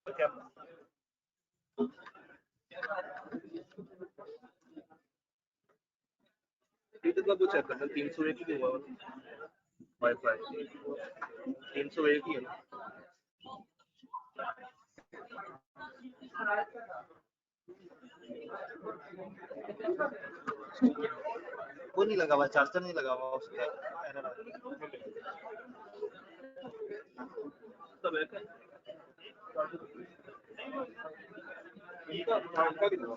क्या का वो चेक करना 301 की हुआ वाईफाई 301 ही है ना। वो नहीं लगा हुआ, चार्जर नहीं लगा हुआ उसका एरर आ सब है इनका भी हुआ।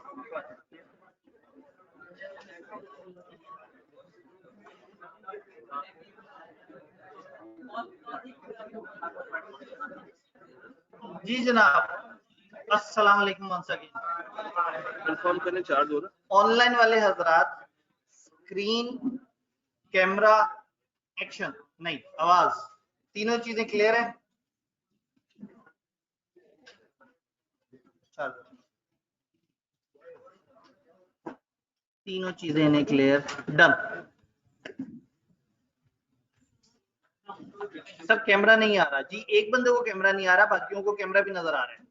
जी जनाब, अस्सलाम वालेकुम। कंफर्म करने चार्ज हो रहा। ऑनलाइन वाले हजरात, स्क्रीन, कैमरा, एक्शन नहीं आवाज, तीनों चीजें क्लियर है? तीनों चीजें नहीं क्लियर, डन। सब कैमरा नहीं आ रहा जी, एक बंदे को कैमरा नहीं आ रहा, बाकियों को कैमरा भी नजर आ रहा है।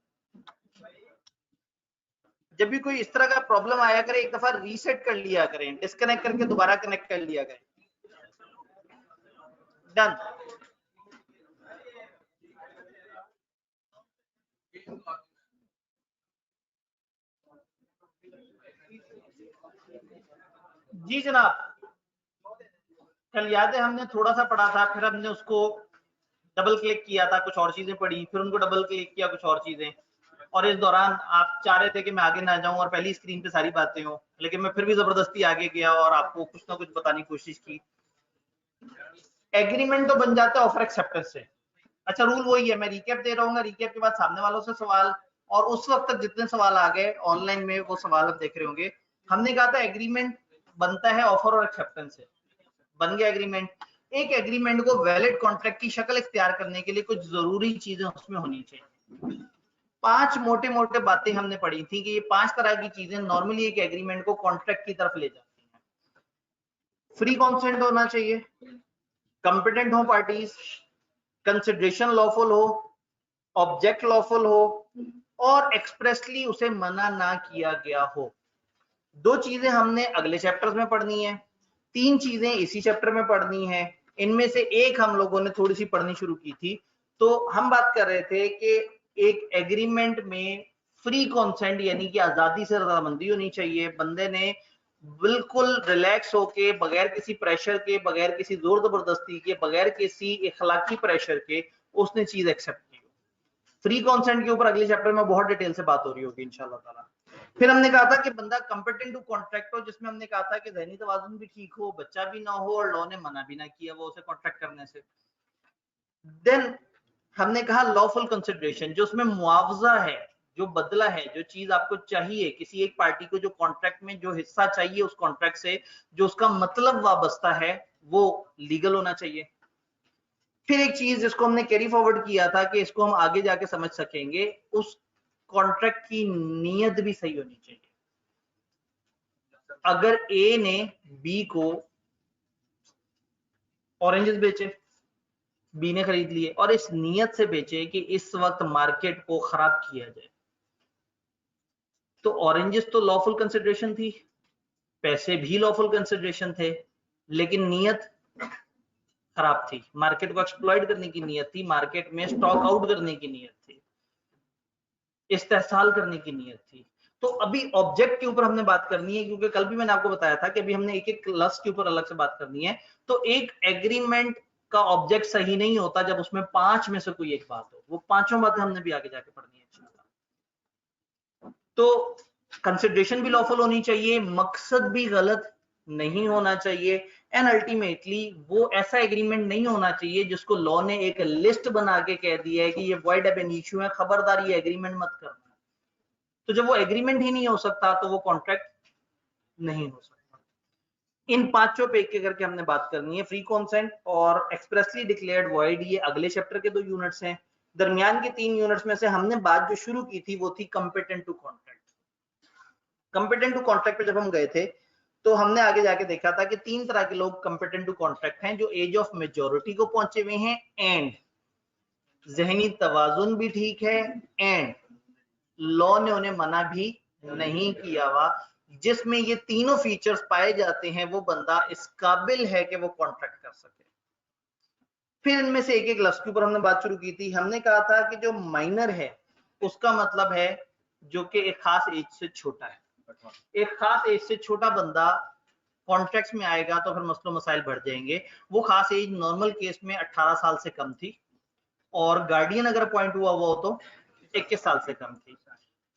जब भी कोई इस तरह का प्रॉब्लम आया करे, एक दफा रीसेट कर लिया करें, डिस्कनेक्ट करके दोबारा कनेक्ट कर लिया करें। डन। जी जनाब, कल याद है हमने थोड़ा सा पढ़ा था, फिर हमने उसको डबल क्लिक किया था, कुछ और चीजें पढ़ी, फिर उनको डबल क्लिक किया, कुछ और चीजें, और इस दौरान आप चाह रहे थे कि मैं आगे ना जाऊं और पहली स्क्रीन पे सारी बातें हो, लेकिन मैं फिर भी जबरदस्ती आगे गया और आपको कुछ ना कुछ बताने की कोशिश की। एग्रीमेंट तो बन जाता है ऑफर एक्सेप्टेंस से। अच्छा, रूल वही है, मैं रिकैप दे रहा हूँ, रिकैप के बाद सामने वालों से सवाल, और उस वक्त तक जितने सवाल आ गए ऑनलाइन में वो सवाल आप देख रहे होंगे। हमने कहा था एग्रीमेंट बनता है ऑफर और एक्सेप्टेंस से। बन गया एग्रीमेंट। एक एग्रीमेंट को वैलिड कॉन्ट्रैक्ट की शक्ल इख्तियार करने के लिए कुछ जरूरी चीजें उसमें होनी चाहिए। 5 मोटे मोटे बातें हमने पढ़ी थी कि ये 5 तरह की चीजें नॉर्मली एक एग्रीमेंट को कॉन्ट्रैक्ट की तरफ ले जाती हैं। फ्री कॉन्सेंट होना चाहिए, कंपिटेंट हो पार्टीज, कंसिडरेशन लॉफुल हो, ऑब्जेक्ट लॉफुल हो, और एक्सप्रेसली उसे मना ना किया गया हो। 2 चीजें हमने अगले चैप्टर्स में पढ़नी है, 3 चीजें इसी चैप्टर में पढ़नी है। इनमें से एक हम लोगों ने थोड़ी सी पढ़नी शुरू की थी। तो हम बात कर रहे थे कि एक एग्रीमेंट में फ्री कॉन्सेंट यानी कि आजादी से रजामंदी होनी चाहिए। बंदे ने बिल्कुल रिलैक्स होके, बगैर किसी प्रेशर के, बगैर किसी जोर जबरदस्ती के, बगैर किसी इखलाकी प्रेशर के उसने चीज एक्सेप्ट की। फ्री कॉन्सेंट के ऊपर अगले चैप्टर में बहुत डिटेल से बात हो रही होगी इंशाल्लाह ताला। फिर हमने कहा था कि बंदा कंपिटेंट टू कॉन्ट्रैक्ट हो, जिसमें हमने कहा था कि ज़हनी तवाज़ुन भी ठीक हो, बच्चा भी ना हो और लॉ ने मना भी ना किया वो उसे कॉन्ट्रैक्ट करने से। देन हमने कहा लॉफुल कंसिडरेशन, जो उसमें मुआवजा है, जो बदला है, जो चीज आपको चाहिए, किसी एक पार्टी को जो कॉन्ट्रैक्ट में जो हिस्सा चाहिए उस कॉन्ट्रैक्ट से, जो उसका मतलब वाबस्ता है, वो लीगल होना चाहिए। फिर एक चीज जिसको हमने कैरी फॉरवर्ड किया था कि इसको हम आगे जाके समझ सकेंगे, उस कॉन्ट्रैक्ट की नीयत भी सही होनी चाहिए। अगर ए ने बी को ऑरेंजेस बेचे, बी ने खरीद लिए और इस नीयत से बेचे कि इस वक्त मार्केट को खराब किया जाए, तो ऑरेंजेस तो लॉफुल कंसिडरेशन थी, पैसे भी लॉफुल कंसिडरेशन थे, लेकिन नीयत खराब थी, मार्केट को एक्सप्लॉइट करने की नीयत थी, मार्केट में स्टॉक आउट करने की नीयत थी, इस्तेहसाल करने की नीयत थी। तो अभी ऑब्जेक्ट के ऊपर हमने बात करनी है, क्योंकि कल भी मैंने आपको बताया था कि अभी हमने एक एक क्लस के ऊपर अलग से बात करनी है। तो एक एग्रीमेंट का ऑब्जेक्ट सही नहीं होता जब उसमें 5 में से कोई एक बात हो, वो पांचों बातें हमने भी आगे जाके पढ़नी है। तो कंसिडरेशन भी लॉफुल होनी चाहिए, मकसद भी गलत नहीं होना चाहिए, एंड अल्टीमेटली वो ऐसा एग्रीमेंट नहीं होना चाहिए जिसको लॉ ने एक लिस्ट बना के कह दिया है कि ये वॉइड एब इश्यू है, खबरदार ये एग्रीमेंट मत करना। तो जब वो एग्रीमेंट ही नहीं हो सकता तो वो कॉन्ट्रैक्ट नहीं हो सकता। इन पांचों पे एक करके हमने बात करनी है। फ्री कॉन्सेंट और एक्सप्रेसली डिक्लेयर्ड वॉइड, ये अगले चैप्टर के 2 यूनिट्स हैं। दरमियान के 3 यूनिट्स में से हमने बात जो शुरू की थी वो थी competent to contract. Competent to contract पे जब हम गए थे तो हमने आगे जाके देखा था कि 3 तरह के लोग कंपिटेंट टू कॉन्ट्रैक्ट हैं, जो एज ऑफ मेजोरिटी को पहुंचे हुए हैं, एंड जहनी तवाजुन भी ठीक है, एंड लॉ ने उन्हें मना भी नहीं किया हुआ। जिसमें ये तीनों फीचर्स पाए जाते हैं वो बंदा इस काबिल है कि वो कॉन्ट्रैक्ट कर सके। फिर इनमें से एक एक लफ्ज के ऊपर हमने बात शुरू की थी। हमने कहा था कि जो माइनर है उसका मतलब है जो कि एक खास एज से छोटा है। एक खास एज से छोटा बंदा कॉन्ट्रैक्ट्स में आएगा तो फिर मसलो मसाइल बढ़ जाएंगे। वो खास एज नॉर्मल केस में 18 साल से कम थी और गार्डियन अगर अपॉइंट हुआ वो तो 21 साल से कम थी।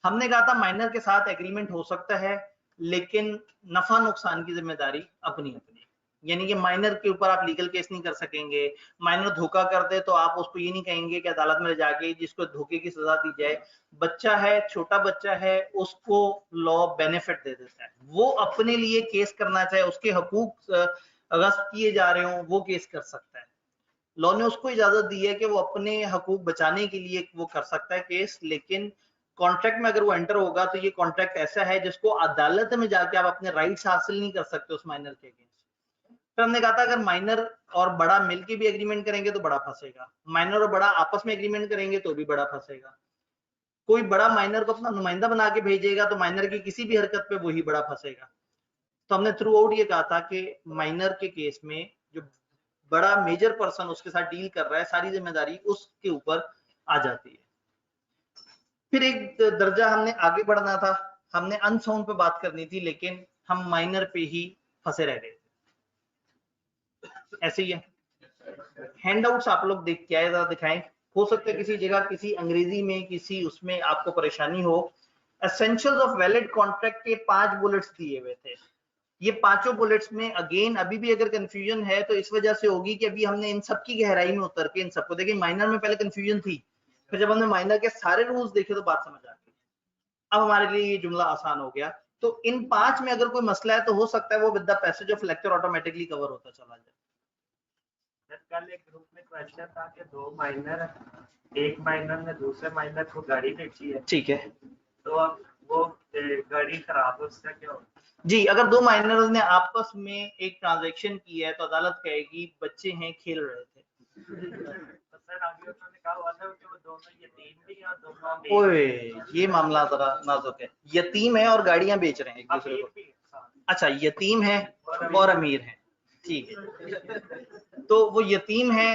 हमने कहा था माइनर के साथ एग्रीमेंट हो सकता है लेकिन नफा नुकसान की जिम्मेदारी अपनी अपनी, यानी कि माइनर के ऊपर आप लीगल केस नहीं कर सकेंगे। माइनर धोखा कर दे तो आप उसको ये नहीं कहेंगे कि अदालत में जाके जिसको धोखे की सजा दी जाए। बच्चा है, छोटा बच्चा है, उसको लॉ बेनिफिट दे देता है। वो अपने लिए केस करना चाहे, उसके हकूक गस्ब किए जा रहे हो वो केस कर सकता है। लॉ ने उसको इजाजत दी है कि वो अपने हकूक बचाने के लिए वो कर सकता है केस, लेकिन कॉन्ट्रैक्ट में अगर वो एंटर होगा तो ये कॉन्ट्रैक्ट ऐसा है जिसको अदालत में जाके आप अपने राइट्स हासिल नहीं कर सकते उस माइनर के अगेंस्ट। फिर हमने कहा था अगर माइनर और बड़ा मिलके भी एग्रीमेंट करेंगे तो बड़ा फंसेगा, माइनर और बड़ा आपस में एग्रीमेंट करेंगे तो भी बड़ा फंसेगा। कोई बड़ा माइनर को अपना नुमाइंदा बना के भेजेगा तो माइनर की किसी भी हरकत पे वही बड़ा फंसेगा। तो हमने थ्रू आउट ये कहा था कि माइनर के केस में जो बड़ा मेजर पर्सन उसके साथ डील कर रहा है सारी जिम्मेदारी उसके ऊपर आ जाती है। फिर एक दर्जा हमने आगे बढ़ना था, हमने अनसाउंड पे बात करनी थी लेकिन हम माइनर पे ही फंसे रह गए। ऐसे ही है। हैंडआउट्स आप लोग देख के आए, जरा दिखाएं। हो सकता है किसी जगह किसी अंग्रेजी में किसी उसमें आपको परेशानी हो। एसेंशियल्स ऑफ वैलिड कॉन्ट्रैक्ट के 5 बुलेट्स दिए हुए थे। ये पांचों बुलेट्स में अगेन अभी भी अगर कंफ्यूजन है तो इस वजह से होगी कि अभी हमने इन सब की गहराई में उतर के इन सबको देखिए। माइनर में पहले कंफ्यूजन थी, फिर जब हमने माइनर के सारे रूल्स देखे तो बात समझ आ गई। अब हमारे लिए ये जुमला आसान हो गया। तो इन 5 में अगर कोई मसला है तो हो सकता है वो with the passage of lecture automatically cover होता चला जाए। कल एक ग्रुप में क्वेश्चन था कि 2 माइनर, एक माइनर ने दूसरे माइनर को गाड़ी बेची है, ठीक है, तो अब वो गाड़ी खराब है, उसका क्या होगा? जी अगर 2 माइनर्स ने आपस में एक ट्रांजैक्शन की है तो अदालत कहेगी बच्चे हैं खेल रहे थे। तो सर अभी उन्होंने कहा हुआ था कि वो दोनों यतीम भी हैं और दोनों अमीर भी ओए ये मामला जरा नाजुक है। यतीम है और गाड़ियां बेच रहे हैं एक दूसरे अमीर को। भी हैं, हाँ। अच्छा यतीम है और अमीर है, ठीक है। तो वो यतीम है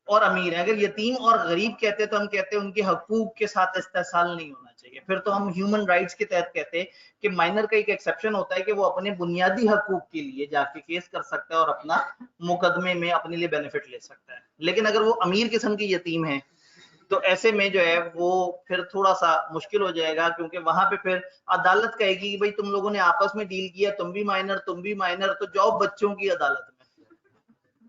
और अमीर है। अगर यतीम और गरीब कहते तो हम कहते हैं उनके हकूक के साथ इस्तेसाल नहीं होना चाहिए। फिर तो हम ह्यूमन राइट्स के तहत कहते हैं कि माइनर का एक एक्सेप्शन होता है कि वो अपने बुनियादी हकूक के लिए जाके केस कर सकता है और अपना मुकदमे में अपने लिए बेनिफिट ले सकता है। लेकिन अगर वो अमीर किस्म की यतीम है तो ऐसे में जो है वो फिर थोड़ा सा मुश्किल हो जाएगा, क्योंकि वहां पे फिर अदालत कहेगी कि भाई तुम लोगों ने आपस में डील किया, तुम भी माइनर, तो जाओ बच्चों की अदालत में।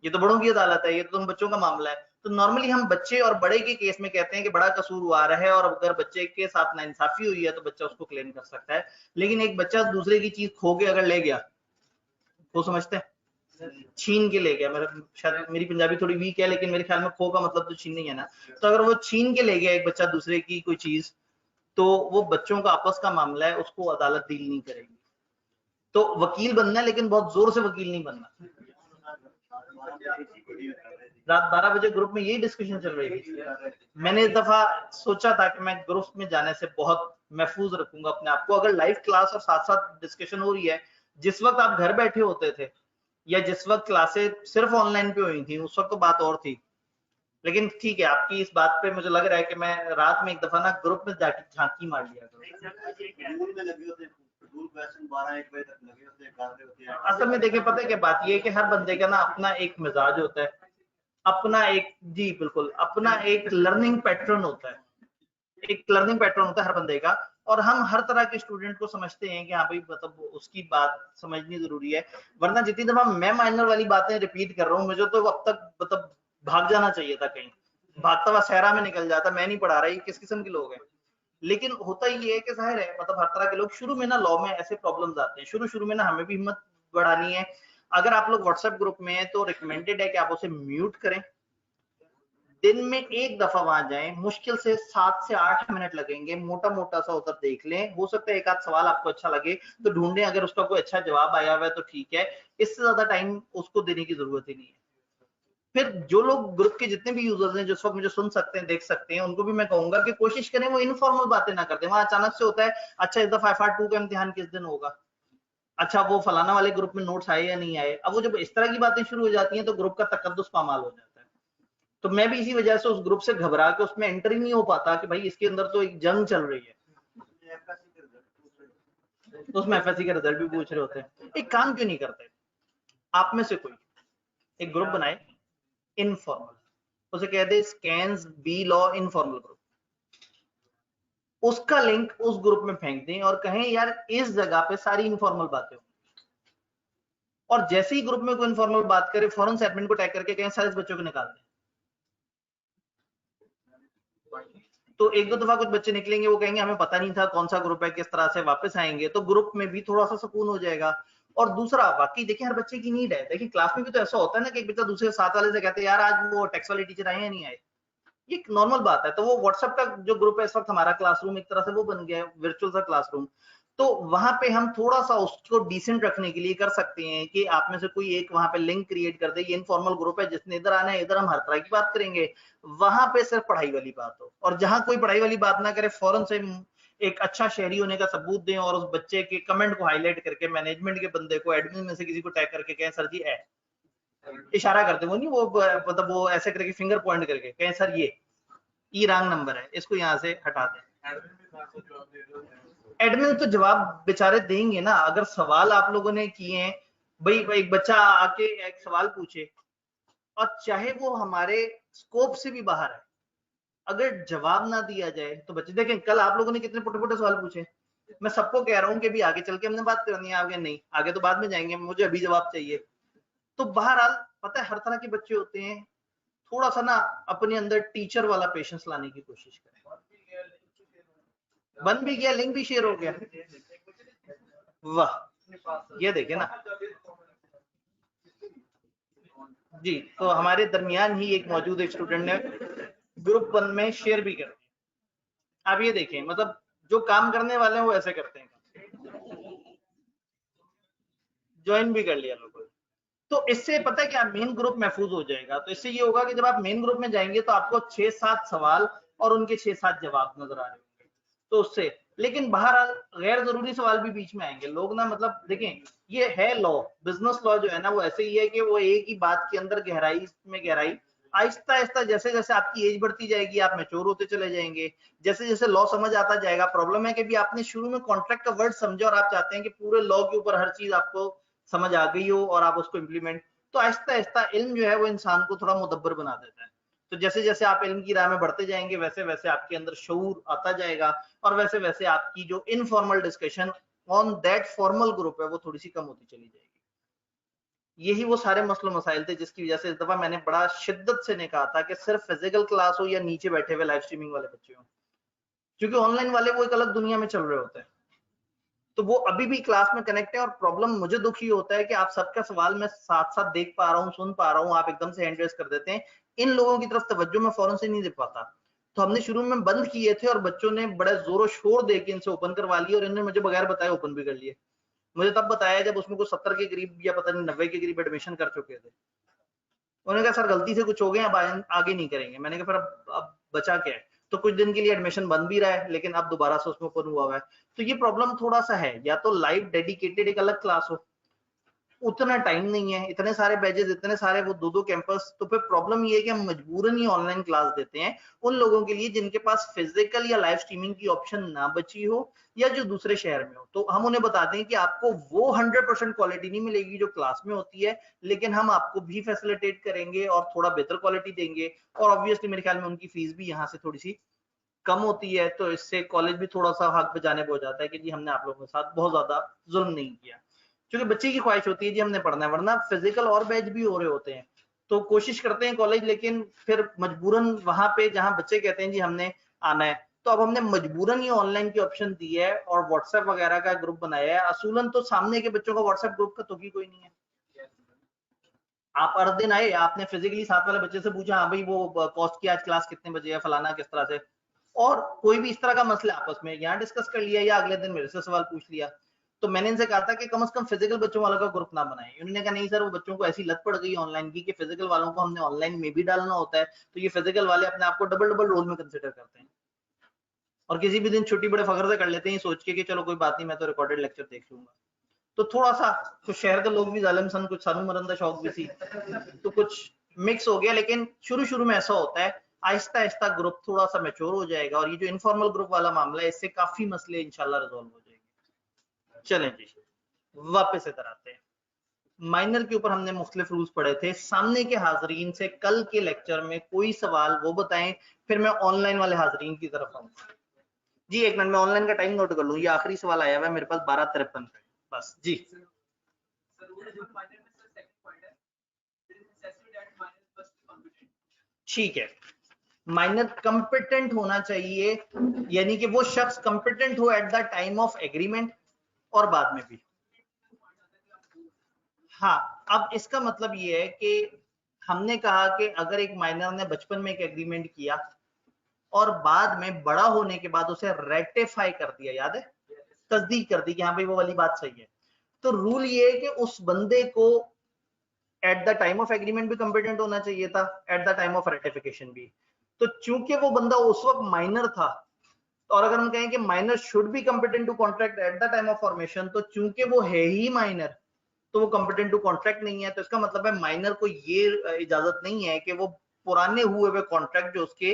ये तो बड़ों की अदालत है, ये तो तुम बच्चों का मामला है। तो नॉर्मली हम बच्चे और बड़े के केस में कहते हैं कि बड़ा कसूरवार है और अगर बच्चे के साथ नाइंसाफी हुई है तो बच्चा उसको क्लेम कर सकता है। लेकिन एक बच्चा दूसरे की चीज खो के अगर ले गया, वो समझते हैं छीन के ले गया, मेरा शायद मेरी पंजाबी थोड़ी वीक है लेकिन मेरे ख्याल में खो का मतलब तो छीन नहीं है ना। तो अगर वो छीन के ले गया एक बच्चा दूसरे की कोई चीज, तो वो बच्चों का आपस का मामला है, उसको अदालत डील नहीं करेगी। तो वकील बनना है लेकिन बहुत जोर से वकील नहीं बनना। रात 12 बजे ग्रुप में यही डिस्कशन चल रही थी। मैंने इस दफा सोचा था कि मैं ग्रुप में जाने से बहुत महफूज रखूंगा अपने आप को। अगर लाइव क्लास और साथ साथ डिस्कशन हो रही है, जिस वक्त आप घर बैठे होते थे या जिस वक्त क्लासेस सिर्फ ऑनलाइन पे हुई थी उस वक्त तो बात और थी। लेकिन ठीक है, आपकी इस बात पे मुझे लग रहा है कि मैं रात में एक दफा ना ग्रुप में जाके झांकी मार लिया करूँ। असल में देखिए पता है क्या बात ये है कि हर बंदे का ना अपना एक मिजाज होता है, अपना एक, जी बिल्कुल, अपना एक लर्निंग पैटर्न होता है, एक लर्निंग पैटर्न होता है हर बंदे का। और हम हर तरह के स्टूडेंट को समझते हैं कि हाँ भाई मतलब उसकी बात समझनी जरूरी है। वरना जितनी दफा मैं माइनर वाली बातें रिपीट कर रहा हूँ, मुझे तो अब तक मतलब भाग जाना चाहिए था कहीं, भागता हुआ सहरा में निकल जाता। मैं नहीं पढ़ा रहा, ये किस किस्म के लोग हैं। लेकिन होता ये है कि जाहिर है मतलब हर तरह के लोग शुरू में ना लॉ में ऐसे प्रॉब्लम्स आते हैं। शुरू में ना हमें भी हिम्मत बढ़ानी है। अगर आप लोग व्हाट्सएप ग्रुप में हैं तो रिकमेंडेड है कि आप उसे म्यूट करें, दिन में एक दफा वहां जाएं, मुश्किल से 7 से 8 मिनट लगेंगे, मोटा मोटा सा उधर देख लें। हो सकता है एक आध सवाल आपको अच्छा लगे तो ढूंढें, अगर उसका कोई अच्छा जवाब आया हुआ है तो ठीक है, इससे ज्यादा टाइम उसको देने की जरूरत ही नहीं है। फिर जो लोग ग्रुप के जितने भी यूजर्स हैं जो सब मुझे सुन सकते हैं, देख सकते हैं, उनको भी मैं कहूंगा कि कोशिश करें वो इनफॉर्मल बातें ना करते। वहां अचानक से होता है, अच्छा इस दफा FR2 का इम्तिहान किस दिन होगा, अच्छा वो फलाना वाले ग्रुप में नोट्स आए या नहीं आए। अब वो जब इस तरह की बातें शुरू हो जाती हैं तो ग्रुप का तकद्दुस पामाल हो जाता है। तो मैं भी इसी वजह से उस ग्रुप से घबरा के उसमें एंटर ही नहीं हो पाता कि भाई इसके अंदर तो एक जंग चल रही है, तो उसमें FSC के रिजल्ट भी पूछ रहे होते हैं। एक काम क्यों नहीं करते, आप में से कोई एक ग्रुप बनाए इनफॉर्मल, उसे कह दे स्कैन्स बी लॉ इनफॉर्मल ग्रुप, उसका लिंक उस ग्रुप में फेंक दें और कहें यार इस जगह पे सारी इनफॉर्मल बातें होंगी। और जैसे ही ग्रुप में कोई इनफॉर्मल बात करे फौरन से एडमिन को टैग करके कहें सारे बच्चों को निकाल दें। तो एक दो दफा कुछ बच्चे निकलेंगे, वो कहेंगे हमें पता नहीं था कौन सा ग्रुप है, किस तरह से वापस आएंगे, तो ग्रुप में भी थोड़ा सा सुकून हो जाएगा। और दूसरा, बाकी देखिए हर बच्चे की नीड है। देखिए क्लास में भी तो ऐसा होता है ना कि एक बच्चा दूसरे साथ वाले से कहते हैं यार आज वो टेक्स्ट वाले टीचर आए या नहीं आए, ये एक नॉर्मल बात है। तो वो व्हाट्सएप का जो ग्रुप है इस वक्त हमारा क्लासरूम एक तरह से वो बन गया है, वर्चुअल सा क्लासरूम। तो वहां पे हम थोड़ा सा उसको डिसेंट रखने के लिए कर सकते हैं कि आप में से कोई एक वहां पे लिंक क्रिएट कर दे, ये इनफॉर्मल ग्रुप है, जिसने इधर आना है इधर हम हर तरह की बात करेंगे, वहां पे सिर्फ पढ़ाई वाली बात हो। और जहां कोई पढ़ाई वाली बात ना करे फौरन से एक अच्छा शहरी होने का सबूत दें और उस बच्चे के कमेंट को हाईलाइट करके मैनेजमेंट के बंदे को एडमिन में से किसी को टैग करके कहें सर जी है, इशारा करते वो नहीं, वो मतलब वो ऐसे करके फिंगर पॉइंट करके कहें सर ये रॉन्ग नंबर है, इसको यहाँ से हटा दें। एडमिन तो जवाब बेचारे देंगे ना। अगर सवाल आप लोगों ने किए हैं, भाई एक बच्चा आके एक सवाल पूछे और चाहे वो हमारे स्कोप से भी बाहर है, अगर जवाब ना दिया जाए तो बच्चे देखें कल आप लोगों ने कितने छोटे-छोटे सवाल पूछे। मैं सबको कह रहा हूं कि भी आगे चल के हमने बात करनी है, आगे नहीं, आगे तो बाद में जाएंगे, मुझे अभी जवाब चाहिए। तो बहरहाल पता है हर तरह के बच्चे होते हैं, थोड़ा सा ना अपने अंदर टीचर वाला पेशेंस लाने की कोशिश करें। बन भी गया, लिंक भी शेयर हो गया, वाह ये देखे ना जी। तो हमारे दरमियान ही एक मौजूद एक स्टूडेंट ने ग्रुप 1 में शेयर भी कर दिया। आप ये देखें, मतलब जो काम करने वाले हैं वो ऐसे करते हैं, ज्वाइन भी कर लिया लोगों ने। तो इससे पता है क्या, मेन ग्रुप महफूज हो जाएगा। तो इससे ये होगा कि जब आप मेन ग्रुप में जाएंगे तो आपको 6-7 सवाल और उनके 6-7 जवाब नजर आ रहे होंगे, तो उससे। लेकिन बहरहाल गैर जरूरी सवाल भी बीच में आएंगे। लोग ना मतलब देखें, ये है लॉ, बिजनेस लॉ जो है ना वो ऐसे ही है कि वो एक ही बात के अंदर गहराई में गहराई, आहिस्ता आहिस्ता जैसे जैसे आपकी एज बढ़ती जाएगी आप मैच्योर होते चले जाएंगे, जैसे जैसे लॉ समझ आता जाएगा। प्रॉब्लम है कि भी आपने शुरू में कॉन्ट्रैक्ट का वर्ड समझा और आप चाहते हैं कि पूरे लॉ के ऊपर हर चीज आपको समझ आ गई हो और आप उसको इम्प्लीमेंट, तो आहिस्ता आहिस्ता इल्म जो है वो इंसान को थोड़ा मुदब्बर बना देता है। तो जैसे जैसे आप इल्म की राह में बढ़ते जाएंगे वैसे वैसे आपके अंदर शऊर आता जाएगा और वैसे वैसे आपकी जो informal discussion on that formal group है वो थोड़ी सी कम होती चली जाएगी। यही वो सारे मसलो मसाइल थे जिसकी वजह से इस दफा मैंने बड़ा शिद्दत से ने कहा था कि सिर्फ फिजिकल क्लास हो या नीचे बैठे हुए लाइव स्ट्रीमिंग वाले बच्चे हो, क्योंकि ऑनलाइन वाले वो एक अलग दुनिया में चल रहे होते हैं, तो वो अभी भी क्लास में कनेक्ट है। और प्रॉब्लम मुझे दुख ही होता है कि आप सबका सवाल मैं साथ साथ देख पा रहा हूँ, सुन पा रहा हूँ, आप एकदम से हैंड रेस कर देते हैं, इन लोगों की तरफ तवज्जो मैं फौरन से नहीं दे पाता। तो हमने शुरू में बंद किए थे और बच्चों ने बड़े जोरों शोर दे के इनसे ओपन करवा लिए और इन्होंने मुझे बगैर बताए ओपन भी कर लिए। मुझे तब बताया जब उसमें कुछ 70 के करीब या पता नहीं 90 के करीब एडमिशन कर चुके थे। उन्होंने कहा सर गलती से कुछ हो गया, अब आगे नहीं करेंगे। मैंने कहा फिर अब बचा क्या है। तो कुछ दिन के लिए एडमिशन बंद भी रहा है लेकिन अब दोबारा से उसमें ओपन हुआ है। तो ये प्रॉब्लम थोड़ा सा है, या तो लाइव डेडिकेटेड एक अलग क्लास हो, उतना टाइम नहीं है, इतने सारे बैचेस, इतने सारे वो दो कैंपस, तो फिर प्रॉब्लम ये है कि हम मजबूरन ही ऑनलाइन क्लास देते हैं उन लोगों के लिए जिनके पास फिजिकल या लाइव स्ट्रीमिंग की ऑप्शन ना बची हो या जो दूसरे शहर में हो। तो हम उन्हें बताते हैं कि आपको वो 100% क्वालिटी नहीं मिलेगी जो क्लास में होती है, लेकिन हम आपको भी फैसिलिटेट करेंगे और थोड़ा बेहतर क्वालिटी देंगे। और ऑब्वियसली मेरे ख्याल में उनकी फीस भी यहाँ से थोड़ी सी कम होती है, तो इससे कॉलेज भी थोड़ा सा हक बजाने हो जाता है कि जी हमने आप लोगों के साथ बहुत ज्यादा जुल्म नहीं किया, क्योंकि बच्चे की ख्वाहिश होती है जी हमने पढ़ना है, वरना फिजिकल और बैच भी हो रहे होते हैं। तो कोशिश करते हैं कॉलेज, लेकिन फिर मजबूरन वहां पे जहां बच्चे कहते हैं जी हमने आना है, तो अब हमने मजबूरन ही ऑनलाइन की ऑप्शन दी है और व्हाट्सएप वगैरह का ग्रुप बनाया है। असूलन तो सामने के बच्चों का व्हाट्सएप ग्रुप का तो भी कोई नहीं है। आप हर दिन आए, आपने फिजिकली साथ वाले बच्चे से पूछा हाँ भाई वो कॉस्ट की आज क्लास कितने बजे है, फलाना किस तरह से, और कोई भी इस तरह का मसला आपस में यहाँ डिस्कस कर लिया या अगले दिन मेरे से सवाल पूछ लिया। तो मैंने इनसे कहा था कि कम से कम फिजिकल बच्चों वालों का ग्रुप ना बनाएं। उन्होंने कहा नहीं सर, वो बच्चों को ऐसी लत पड़ गई ऑनलाइन की कि फिजिकल वालों को हमने ऑनलाइन में भी डालना होता है, तो ये फिजिकल वाले अपने आप को डबल रोल में कंसिडर करते हैं और किसी भी दिन छुट्टी बड़े फखर से कर लेते हैं सोच के कि चलो कोई बात नहीं, मैं तो रिकॉर्डेड लेक्चर देख लूंगा। तो थोड़ा सा कुछ शहर के लोग भी जालिम सन, कुछ सानू मरंदा शौक भी सी, तो कुछ मिक्स हो गया। लेकिन शुरू में ऐसा होता है, आहिस्ता आहिस्ता ग्रुप थोड़ा सा मैच्योर हो जाएगा और ये जो इनफॉर्मल ग्रुप वाला मामला है इससे काफी मसले इंशाल्लाह रिजॉल्व हो जाएंगे। चलें जी, वापस इधर आते हैं। माइनर के ऊपर हमने मुख्तलिफ रूल्स पढ़े थे। सामने के हाजरीन से कल के लेक्चर में कोई सवाल वो बताएं, फिर मैं ऑनलाइन वाले हाजरीन की तरफ आऊंगा। जी एक मिनट में ऑनलाइन का टाइम नोट कर लूं, ये आखिरी सवाल आया हुआ है मेरे पास 12:53 पे, बस जी। ठीक है, माइनर कंपिटेंट होना चाहिए, यानी कि वो शख्स कंपिटेंट हो eight the time of agreement और बाद में भी। हाँ, अब इसका मतलब ये है कि हमने कहा कि अगर एक माइनर ने बचपन में एक एग्रीमेंट किया और बाद में बड़ा होने के बाद उसे रेटिफाई कर दिया, याद है, तस्दीक कर दी कि हाँ भाई वो वाली बात सही है, तो रूल ये है कि उस बंदे को eight the time of agreement भी कंपिटेंट होना चाहिए था, eight the time of ratification भी। तो चूंकि वो बंदा उस वक्त माइनर था, और अगर हम कहें कि minor should be competent to contract at the time of formation, तो चूंकि वो है ही माइनर तो वो कंपिटेंट टू कॉन्ट्रैक्ट नहीं है। तो इसका मतलब है माइनर को ये इजाजत नहीं है कि वो पुराने हुए हुए कॉन्ट्रैक्ट जो उसके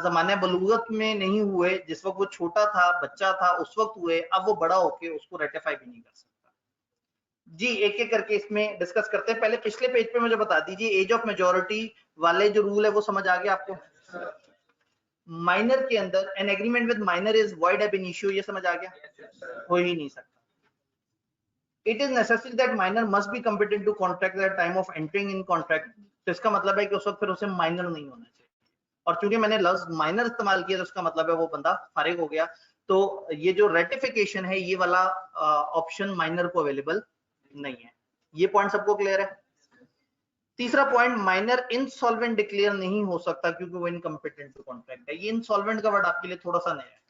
जमाने बलूगत में नहीं हुए, जिस वक्त वो छोटा था, बच्चा था, उस वक्त हुए, अब वो बड़ा होके उसको रेटिफाई भी नहीं कर सकता। जी एक एक करके इसमें डिस्कस करते हैं। पहले पिछले पेज पे मुझे बता दीजिए, एज ऑफ मेजॉरिटी वाले जो रूल है वो समझ आ गया आपको? माइनर के अंदर an agreement with minor is void एब इनिशियो, ये समझ आ गया? हो ही नहीं सकता। It is necessary that minor must be competent to contract at the time of entering in contract, तो इसका मतलब है कि उस वक्त फिर उसे माइनर नहीं होना चाहिए, और चूंकि मैंने लफ्ज माइनर इस्तेमाल किया तो उसका मतलब है वो बंदा फारिग हो गया। तो ये जो रेटिफिकेशन है ये वाला ऑप्शन माइनर को अवेलेबल नहीं है। ये पॉइंट सबको क्लियर है? तीसरा पॉइंट, माइनर इंसॉल्वेंट डिक्लेयर नहीं हो सकता क्योंकि वो इनकम्पिटेंट टू कॉन्ट्रैक्ट है। ये इंसॉल्वेंट का वर्ड आपके लिए थोड़ा सा नया है,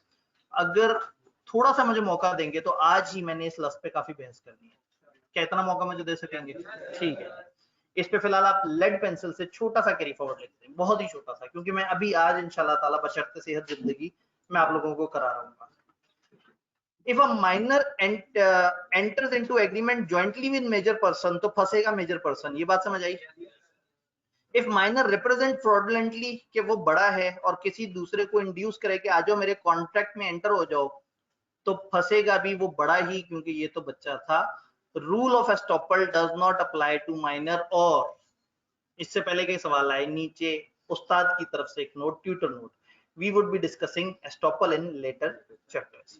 अगर थोड़ा सा मुझे मौका देंगे तो आज ही मैंने इस लफ्ज पे काफी बहस करनी है। क्या इतना मौका मुझे दे सकेंगे? ठीक है, इस पे फिलहाल आप लेड पेंसिल से छोटा सा कैरी फॉरवर्ड लिखते हैं, बहुत ही छोटा सा, क्योंकि मैं अभी आज इंशाल्लाह ताला बशर्ते सेहत जिंदगी मैं आप लोगों को करा रहा हूँ। If a minor enters into agreement jointly with major person, तो फंसेगा मेजर पर्सन, ये बात समझ आई? If minor represent fraudulently कि वो बड़ा है और किसी दूसरे को इंड्यूस करे कि आ जाओ मेरे कॉन्ट्रैक्ट में एंटर हो जाओ, तो फंसेगा भी वो बड़ा ही, क्योंकि ये तो बच्चा था। Rule of estoppel does not apply to minor. और इससे पहले के सवाल आए नीचे उस्ताद की तरफ से एक note, tutor note, we would be discussing estoppel in later chapters.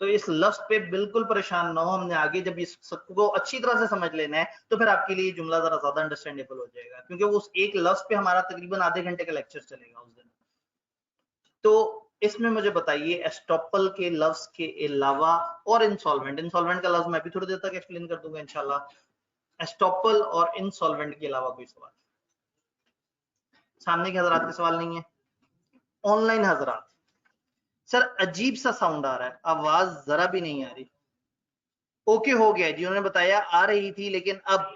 तो इस लफ्ज पे बिल्कुल परेशान ना हो, हमने आगे जब इस सबको अच्छी तरह से समझ लेना है तो फिर आपके लिए जुमला जरा ज्यादा अंडरस्टैंडेबल हो जाएगा, क्योंकि उस एक लफ्ज पे हमारा तकरीबन आधे घंटे का लेक्चर चलेगा उस दिन। तो इसमें मुझे बताइए एस्टॉपल के लफ्ज के अलावा और इंसॉल्वेंट का लफ्ज मैं भी थोड़ी देर तक एक्सप्लेन कर दूंगा इंशाल्लाह। एस्टॉपल और इंसॉल्वेंट के अलावा कोई सवाल? सामने के हजरात के सवाल नहीं है? ऑनलाइन हजरात, सर अजीब सा साउंड आ रहा है, आवाज जरा भी नहीं आ रही। ओके हो गया जी, उन्होंने बताया आ रही थी लेकिन अब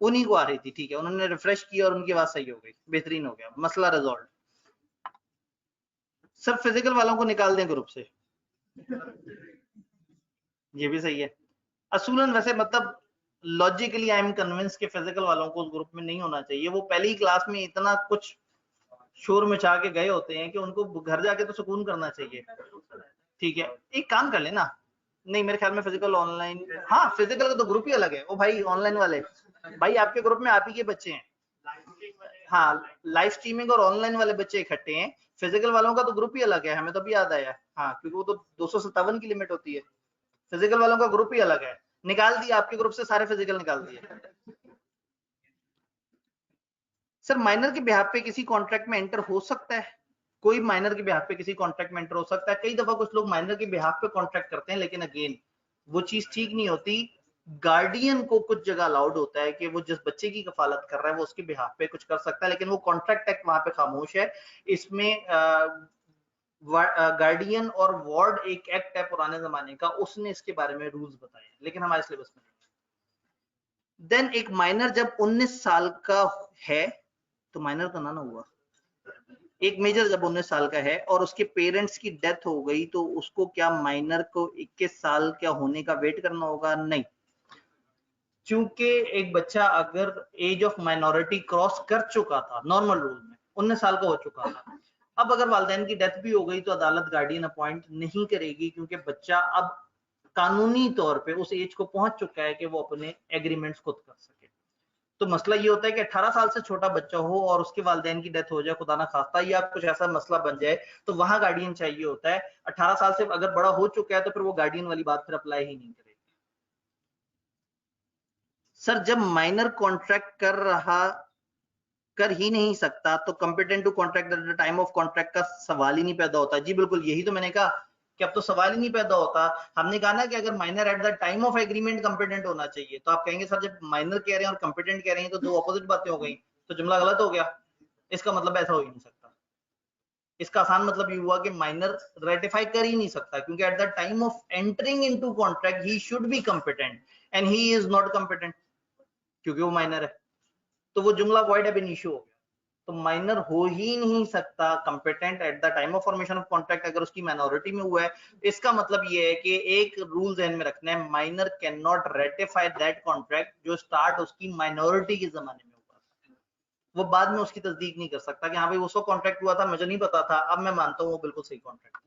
उन्हीं को आ रही थी। ठीक है, उन्होंने रिफ्रेश किया और उनकी आवाज सही हो गई, बेहतरीन हो गया, मसला रिजॉल्व। सर फिजिकल वालों को निकाल दें ग्रुप से, ये भी सही है। असूलन वैसे मतलब लॉजिकली आई एम कन्विंस कि फिजिकल वालों को उस ग्रुप में नहीं होना चाहिए। वो पहली क्लास में इतना कुछ शोर मचा के गए होते हैं कि उनको घर जाके तो सुकून करना चाहिए। ठीक है, एक काम कर लेना, नहीं मेरे ख्याल में फिजिकल ऑनलाइन, हाँ फिजिकल का तो ग्रुप ही अलग है। ओ भाई ऑनलाइन वाले भाई, आपके ग्रुप में आप ही के बच्चे हैं, हाँ लाइव स्ट्रीमिंग और ऑनलाइन वाले बच्चे इकट्ठे हैं, फिजिकल वालों का तो ग्रुप ही अलग है, हमें तो अभी याद आया। हाँ क्योंकि वो तो 257 की लिमिट होती है, फिजिकल वालों का ग्रुप ही अलग है। निकाल दिया आपके ग्रुप से सारे फिजिकल निकाल दिए। सर माइनर के बिहाफ पे किसी कॉन्ट्रैक्ट में एंटर हो सकता है? कोई माइनर के बिहाफ पे किसी कॉन्ट्रैक्ट में एंटर हो सकता है। कई दफा कुछ लोग माइनर के बिहाफ पे कॉन्ट्रैक्ट करते हैं, लेकिन अगेन वो चीज ठीक नहीं होती। गार्डियन को कुछ जगह अलाउड होता है कि वो जिस बच्चे की कफालत कर रहा है वो उसके बिहाफ पे कुछ कर सकता है, लेकिन वो कॉन्ट्रैक्ट एक्ट वहां पे खामोश है। इसमें गार्डियन और वार्ड एक एक्ट है पुराने जमाने का, उसने इसके बारे में रूल्स बताए, लेकिन हमारे सिलेबस में नहीं। देन एक माइनर जब 19 साल का है, तो माइनर तो ना हुआ, एक मेजर जब 19 साल का है और उसके पेरेंट्स की डेथ हो गई, तो उसको क्या माइनर को 21 साल क्या होने का वेट करना होगा? नहीं, क्योंकि एक बच्चा अगर एज ऑफ माइनॉरिटी क्रॉस कर चुका था नॉर्मल रूल में, 19 साल का हो चुका था, अब अगर वालिदैन की डेथ भी हो गई तो अदालत गार्डियन अपॉइंट नहीं करेगी, क्योंकि बच्चा अब कानूनी तौर पे उस एज को पहुंच चुका है कि वो अपने एग्रीमेंट्स खुद कर सके। तो मसला ये होता है कि 18 साल से छोटा बच्चा हो और उसके वालिदैन की डेथ हो जाए, खुदा ना खास्ता, या कुछ ऐसा मसला बन जाए, तो वहां गार्डियन चाहिए होता है। 18 साल से अगर बड़ा हो चुका है तो फिर वो गार्डियन वाली बात फिर अप्लाई ही नहीं करेगी। सर जब माइनर कॉन्ट्रैक्ट कर ही नहीं सकता तो competent to contract at the time of contract का सवाल ही नहीं पैदा होता। जी बिल्कुल, यही तो मैंने कहा कि अब तो सवाल ही नहीं पैदा होता। हमने कहा ना कि अगर minor eight the time of agreement competent होना चाहिए, तो आप कहेंगे सर जब माइनर कह रहे हैं और कंपिटेंट कह रहे हैं तो दो ऑपोजिट बातें हो गई, तो जुमला गलत हो गया। इसका मतलब ऐसा हो ही नहीं सकता। इसका आसान मतलब ये हुआ कि माइनर रेटिफाई कर ही नहीं सकता, क्योंकि eight the time of entering into contract he should be competent and he is not competent, क्योंकि वो माइनर है। तो वो जुमला वॉइड अब इनिशियो हो गया। तो माइनर हो ही नहीं सकता competent eight the time of formation of contract अगर उसकी माइनॉरिटी में हुआ है। इसका मतलब ये है कि एक रूल ध्यान में रखना है, minor can not ratify that contract जो स्टार्ट उसकी माइनॉरिटी के जमाने में हुआ था। वो बाद में उसकी तस्दीक नहीं कर सकता कि हाँ भाई उसको कॉन्ट्रैक्ट हुआ था, मुझे नहीं पता था, अब मैं मानता हूँ वो बिल्कुल सही कॉन्ट्रैक्ट।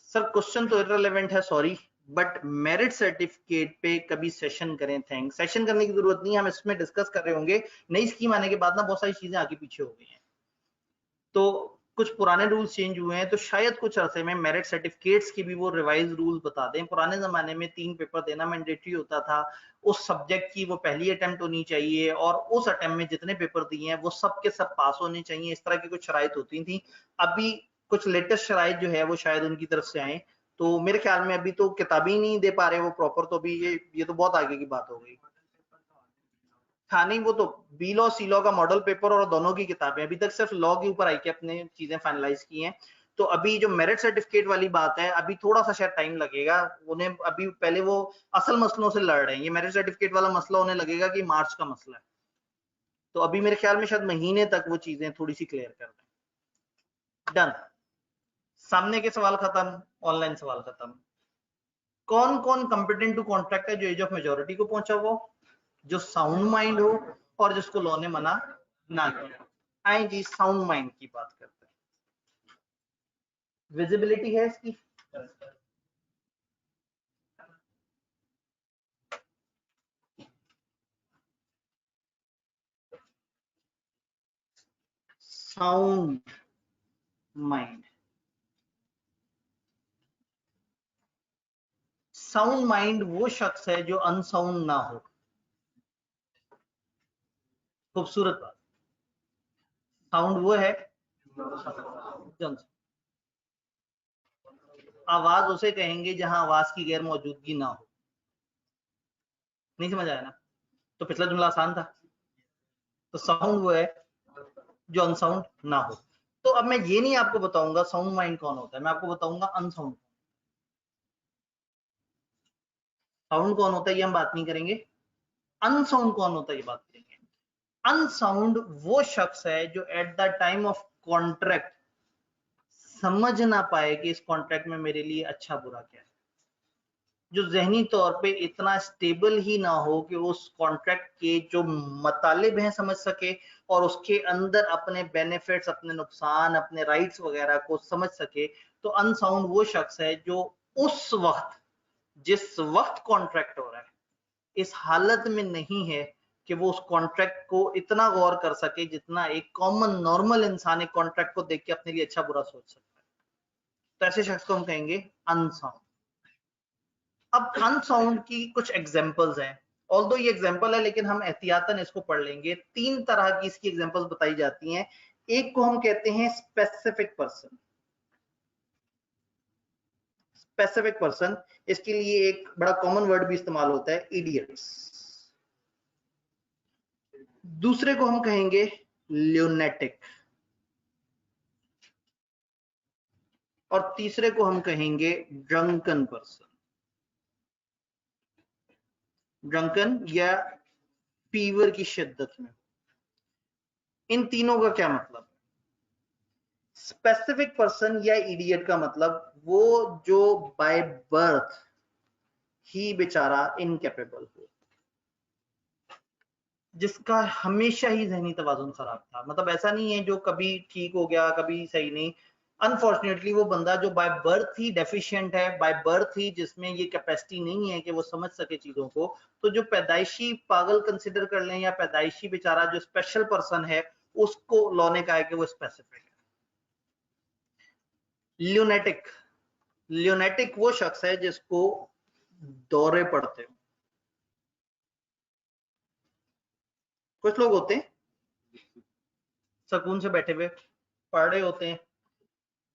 सर क्वेश्चन तो इररिलेवेंट है, सॉरी, बट मेरिट सर्टिफिकेट पे कभी सेशन करें। थैंक्स। सेशन करने की जरूरत नहीं है, हम इसमें डिस्कस कर रहे होंगे। नई स्कीम आने के बाद ना बहुत सारी चीजें आगे पीछे हो गई हैं, तो कुछ पुराने रूल्स चेंज हुए हैं, तो शायद कुछ अरसे में मेरिट सर्टिफिकेट्स की भी वो रिवाइज रूल बता दें। पुराने जमाने में 3 पेपर देना मैंडेटरी होता था, उस सब्जेक्ट की वो पहली अटेम्प्ट होनी चाहिए और उस अटेम्प्ट में जितने पेपर दिए हैं वो सब के सब पास होने चाहिए। इस तरह की कुछ शराइत होती थी। अभी कुछ लेटेस्ट शराइत जो है वो शायद उनकी तरफ से आए, तो मेरे ख्याल में अभी तो किताबें ही नहीं दे पा रहे वो प्रॉपर, तो अभी ये तो बहुत आगे की बात हो गई। हाँ नहीं, वो तो बी लॉ सी लॉ का मॉडल पेपर और दोनों की किताबें, अभी तक सिर्फ लॉ के ऊपर आईकेप ने चीजें फाइनलाइज की हैं। तो अभी जो मेरिट सर्टिफिकेट वाली बात है, अभी थोड़ा सा शायद टाइम लगेगा उन्हें। अभी पहले वो असल मसलों से लड़ रहे हैं, ये मेरिट सर्टिफिकेट वाला मसला उन्हें लगेगा कि मार्च का मसला है, तो अभी मेरे ख्याल में शायद महीने तक वो चीजें थोड़ी सी क्लियर कर दें। डन। सामने के सवाल खत्म, ऑनलाइन सवाल खत्म। कौन कौन कंपिटेंट टू कॉन्ट्रैक्ट है जो एज ऑफ मेजोरिटी को पहुंचा हुआ, जो साउंड माइंड हो और जिसको लॉ ने मना ना किया। आए जी साउंड माइंड की बात करते हैं। विजिबिलिटी है इसकी? साउंड माइंड, साउंड माइंड वो शख्स है जो अनसाउंड ना हो। खूबसूरत बात। साउंड वो है जो, आवाज उसे कहेंगे जहां आवाज की गैर मौजूदगी ना हो। नहीं समझ आया ना? तो पिछला जुमला आसान था। तो साउंड वो है जो अनसाउंड ना हो। तो अब मैं ये नहीं आपको बताऊंगा साउंड माइंड कौन होता है, मैं आपको बताऊंगा अनसाउंड। साउंड कौन होता है ये हम बात नहीं करेंगे, अनसाउंड कौन होता है ये बात करेंगे। अनसाउंड वो शख्स है जो eight the time of contract समझ ना पाए कि इस कॉन्ट्रैक्ट में मेरे लिए अच्छा बुरा क्या है, जो जहनी तौर पे इतना स्टेबल ही ना हो कि उस कॉन्ट्रैक्ट के जो मतलब हैं समझ सके और उसके अंदर अपने बेनिफिट्स, अपने नुकसान, अपने राइट्स वगैरह को समझ सके। तो अनसाउंड वो शख्स है जो उस वक्त, जिस वक्त कॉन्ट्रैक्ट हो रहा है, इस हालत में नहीं है कि वो उस कॉन्ट्रैक्ट को इतना गौर कर सके जितना एक कॉमन नॉर्मल इंसान एक कॉन्ट्रैक्ट को देख के अपने लिए अच्छा बुरा सोच सकता है। तो ऐसे शख्स को हम कहेंगे अनसाउंड। अब अनसाउंड की कुछ एग्जांपल्स हैं, ऑल्दो ये एग्जांपल है लेकिन हम एहतियातन इसको पढ़ लेंगे। 3 तरह की इसकी एग्जांपल्स बताई जाती हैं। एक को हम कहते हैं स्पेसिफिक पर्सन। स्पेसिफिक पर्सन, इसके लिए एक बड़ा कॉमन वर्ड भी इस्तेमाल होता है, इडियट्स। दूसरे को हम कहेंगे ल्यूनेटिक और तीसरे को हम कहेंगे ड्रंकन पर्सन। ड्रंकन या फीवर की शिद्दत में। इन तीनों का क्या मतलब है? स्पेसिफिक पर्सन या इडियट का मतलब वो जो बाय बर्थ ही बेचारा इनकेपेबल हो, जिसका हमेशा ही ज़हनी तवाज़ुन खराब था। मतलब ऐसा नहीं है जो कभी ठीक हो गया कभी सही नहीं। अनफॉर्चुनेटली वो बंदा जो बाय बर्थ ही डेफिशिएंट है, बाय बर्थ ही जिसमें ये कैपेसिटी नहीं है कि वो समझ सके चीजों को, तो जो पैदाइशी पागल कंसिडर कर लें या पैदाइशी बेचारा जो स्पेशल पर्सन है, उसको लॉ ने कहा है कि वो स्पेसिफिक है। ल्यूनेटिक, ल्यूनेटिक वो शख्स है जिसको दौरे पड़ते हो। कुछ लोग होते हैं सुकून से बैठे हुए पढ़ रहे होते हैं,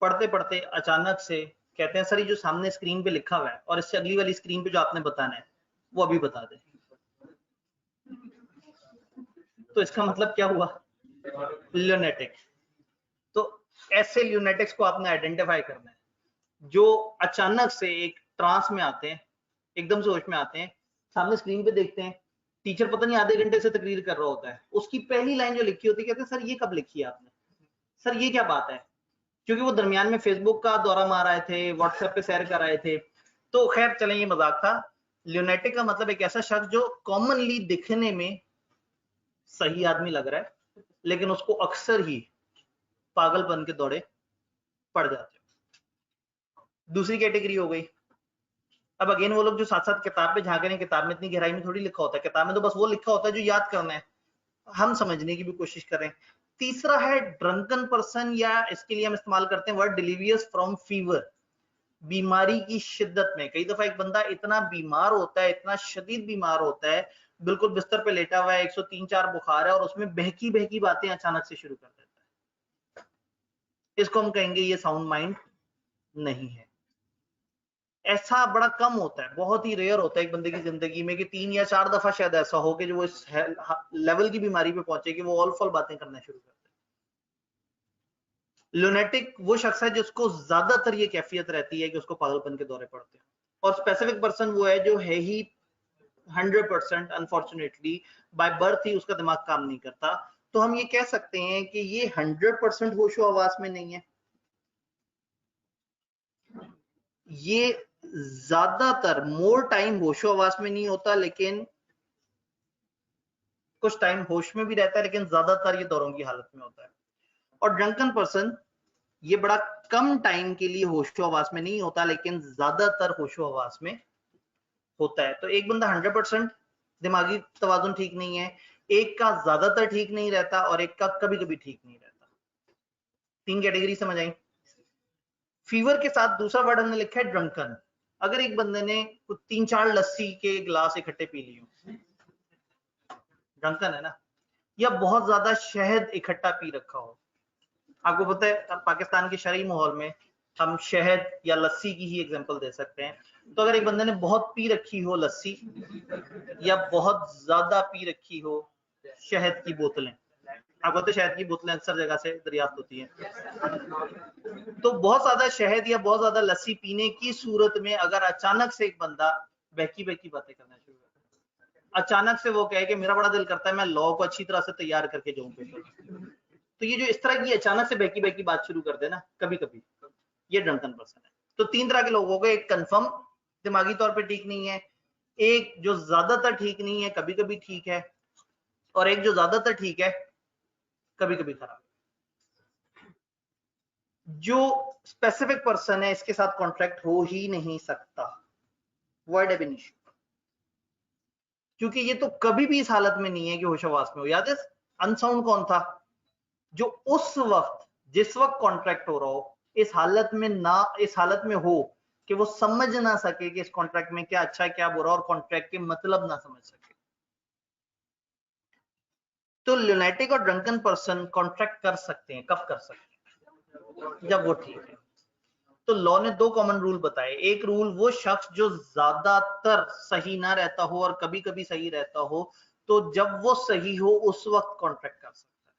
पढ़ते पढ़ते अचानक से कहते हैं सर ये जो सामने स्क्रीन पे लिखा हुआ है और इससे अगली वाली स्क्रीन पे जो आपने बताना है वो अभी बता दें। तो इसका मतलब क्या हुआ? ल्यूनेटिक। तो ऐसे ल्यूनेटिक्स को आपने आइडेंटिफाई करना है जो अचानक से एक ट्रांस में आते हैं, एकदम से होश में आते हैं, सामने स्क्रीन पे देखते हैं टीचर पता नहीं आधे घंटे से तकरीर कर रहा होता है, उसकी पहली लाइन जो लिखी होती है कहते हैं सर ये कब लिखी है आपने, सर ये क्या बात है, क्योंकि वो दरमियान में फेसबुक का दौरा मार आए थे, व्हाट्सएप पे शेयर कर आए थे। तो खैर चलें ये मजाक था। ल्यूनेटिक का मतलब एक ऐसा शख्स जो कॉमनली दिखने में सही आदमी लग रहा है लेकिन उसको अक्सर ही पागलपन के दौरे पड़ जाते हैं। दूसरी कैटेगरी हो गई। अब अगेन वो लोग जो साथ साथ किताब पे झांक रहे हैं, किताब में इतनी गहराई में थोड़ी लिखा होता है, किताब में तो बस वो लिखा होता है जो याद करना है, हम समझने की भी कोशिश करें। तीसरा है ड्रंकन पर्सन, या इसके लिए हम इस्तेमाल करते हैं वर्ड डिलीवियस फ्रॉम फीवर, बीमारी की शिद्दत में। कई दफा एक बंदा इतना बीमार होता है, इतना शदीद बीमार होता है, बिल्कुल बिस्तर पे लेटा हुआ है, 103-4 बुखार है और उसमें बहकी बहकी बातें अचानक से शुरू कर देता है। इसको हम कहेंगे ये साउंड माइंड नहीं है। ऐसा बड़ा कम होता है, बहुत ही रेयर होता है एक बंदे की जिंदगी में कि 3 या 4 दफा शायद ऐसा हो कि जो वो इस लेवल की बीमारी पे पहुंचे कि वो ऑल फॉल बातें करना शुरू कर दे। लुनेटिक वो शख्स है जिसको ज्यादातर ये कैफियत रहती है कि उसको पागलपन के दौरे पड़ते हैं, और स्पेसिफिक पर्सन वो है जो है ही 100% अनफॉर्चुनेटली बाय बर्थ ही उसका दिमाग काम नहीं करता। तो हम ये कह सकते हैं कि ये 100% होशो हवास में नहीं है, ये ज्यादातर मोर टाइम होशो हवास में नहीं होता, लेकिन कुछ टाइम होश में भी रहता है, लेकिन ज्यादातर ये दौरों की हालत में होता है। और ड्रंकन पर्सन ये बड़ा कम टाइम के लिए होशो हवास में नहीं होता, लेकिन ज्यादातर होशो हवास में होता है। तो एक बंदा 100% दिमागी तवाजुन ठीक नहीं है, एक का ज्यादातर ठीक नहीं रहता और एक का कभी कभी ठीक नहीं रहता। 3 कैटेगरी समझ आई। फीवर के साथ दूसरा वर्ड हमने लिखा है ड्रंकन। अगर एक बंदे ने 3-4 लस्सी के गिलास इकट्ठे पी लिए, ड्रंकन है ना, या बहुत ज्यादा शहद इकट्ठा पी रखा हो। आपको पता है पाकिस्तान के शरई माहौल में हम शहद या लस्सी की ही एग्जांपल दे सकते हैं। तो अगर एक बंदे ने बहुत पी रखी हो लस्सी या बहुत ज्यादा पी रखी हो शहद की बोतलें, आपको तो शहद की बोतलें अक्सर जगह से दरियाफ्त होती हैं, तो बहुत ज्यादा शहद या बहुत ज्यादा लस्सी पीने की सूरत में अगर अचानक से एक बंदा बहकी बहकी बातें करना शुरू कर, अचानक से वो कहे कि मेरा बड़ा दिल करता है मैं लॉ को अच्छी तरह से तैयार करके जाऊं पेपर, तो ये जो इस तरह की अचानक से बहकी बहकी बात शुरू कर देना कभी कभी, ये ड्रंकन पर्सन है। तो 3 तरह के लोग हो गए, एक कंफर्म दिमागी तौर पे ठीक नहीं है, एक जो ज्यादातर ठीक नहीं है कभी कभी ठीक है, और एक जो ज्यादातर ठीक है कभी कभी खराब। जो स्पेसिफिक पर्सन है इसके साथ कॉन्ट्रैक्ट हो ही नहीं सकता, वर्ड एबिनिशन, क्योंकि ये तो कभी भी इस हालत में नहीं है कि होशोहवास में हो। याद है अनसाउंड कौन था? जो उस वक्त जिस वक्त कॉन्ट्रैक्ट हो रहा हो इस हालत में ना, इस हालत में हो कि वो समझ ना सके कि इस कॉन्ट्रैक्ट में क्या अच्छा है क्या बुरा, और कॉन्ट्रैक्ट के मतलब ना समझ सके। तो ल्यूनेटिक और ड्रंकन पर्सन कॉन्ट्रैक्ट कर सकते हैं, कब कर सकते हैं? जब वो ठीक है। तो लॉ ने 2 कॉमन रूल बताए। एक रूल वो शख्स जो ज्यादातर सही ना रहता हो और कभी कभी सही रहता हो, तो जब वो सही हो उस वक्त कॉन्ट्रैक्ट कर सकता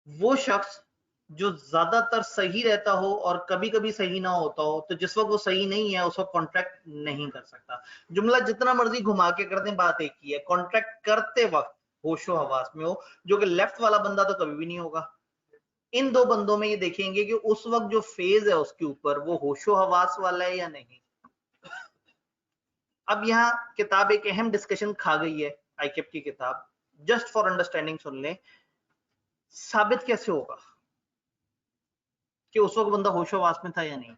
है। वो शख्स जो ज्यादातर सही रहता हो और कभी कभी सही ना होता हो, तो जिस वक्त वो सही नहीं है उस वक्त कॉन्ट्रैक्ट नहीं कर सकता। जुमला जितना मर्जी घुमा के कर दें, बात एक ही है, कॉन्ट्रैक्ट करते वक्त होशो हवास में हो, जो कि लेफ्ट वाला बंदा तो कभी भी नहीं होगा। इन दो बंदों में ये देखेंगे कि उस वक्त जो फेज है उसके ऊपर वो होशो हवास वाला है या नहीं। अब यहाँ किताब एक अहम डिस्कशन खा गई है, आईकेप की किताब, जस्ट फॉर अंडरस्टैंडिंग सुन लें। साबित कैसे होगा कि उस वक्त बंदा होशो हवास में था या नहीं?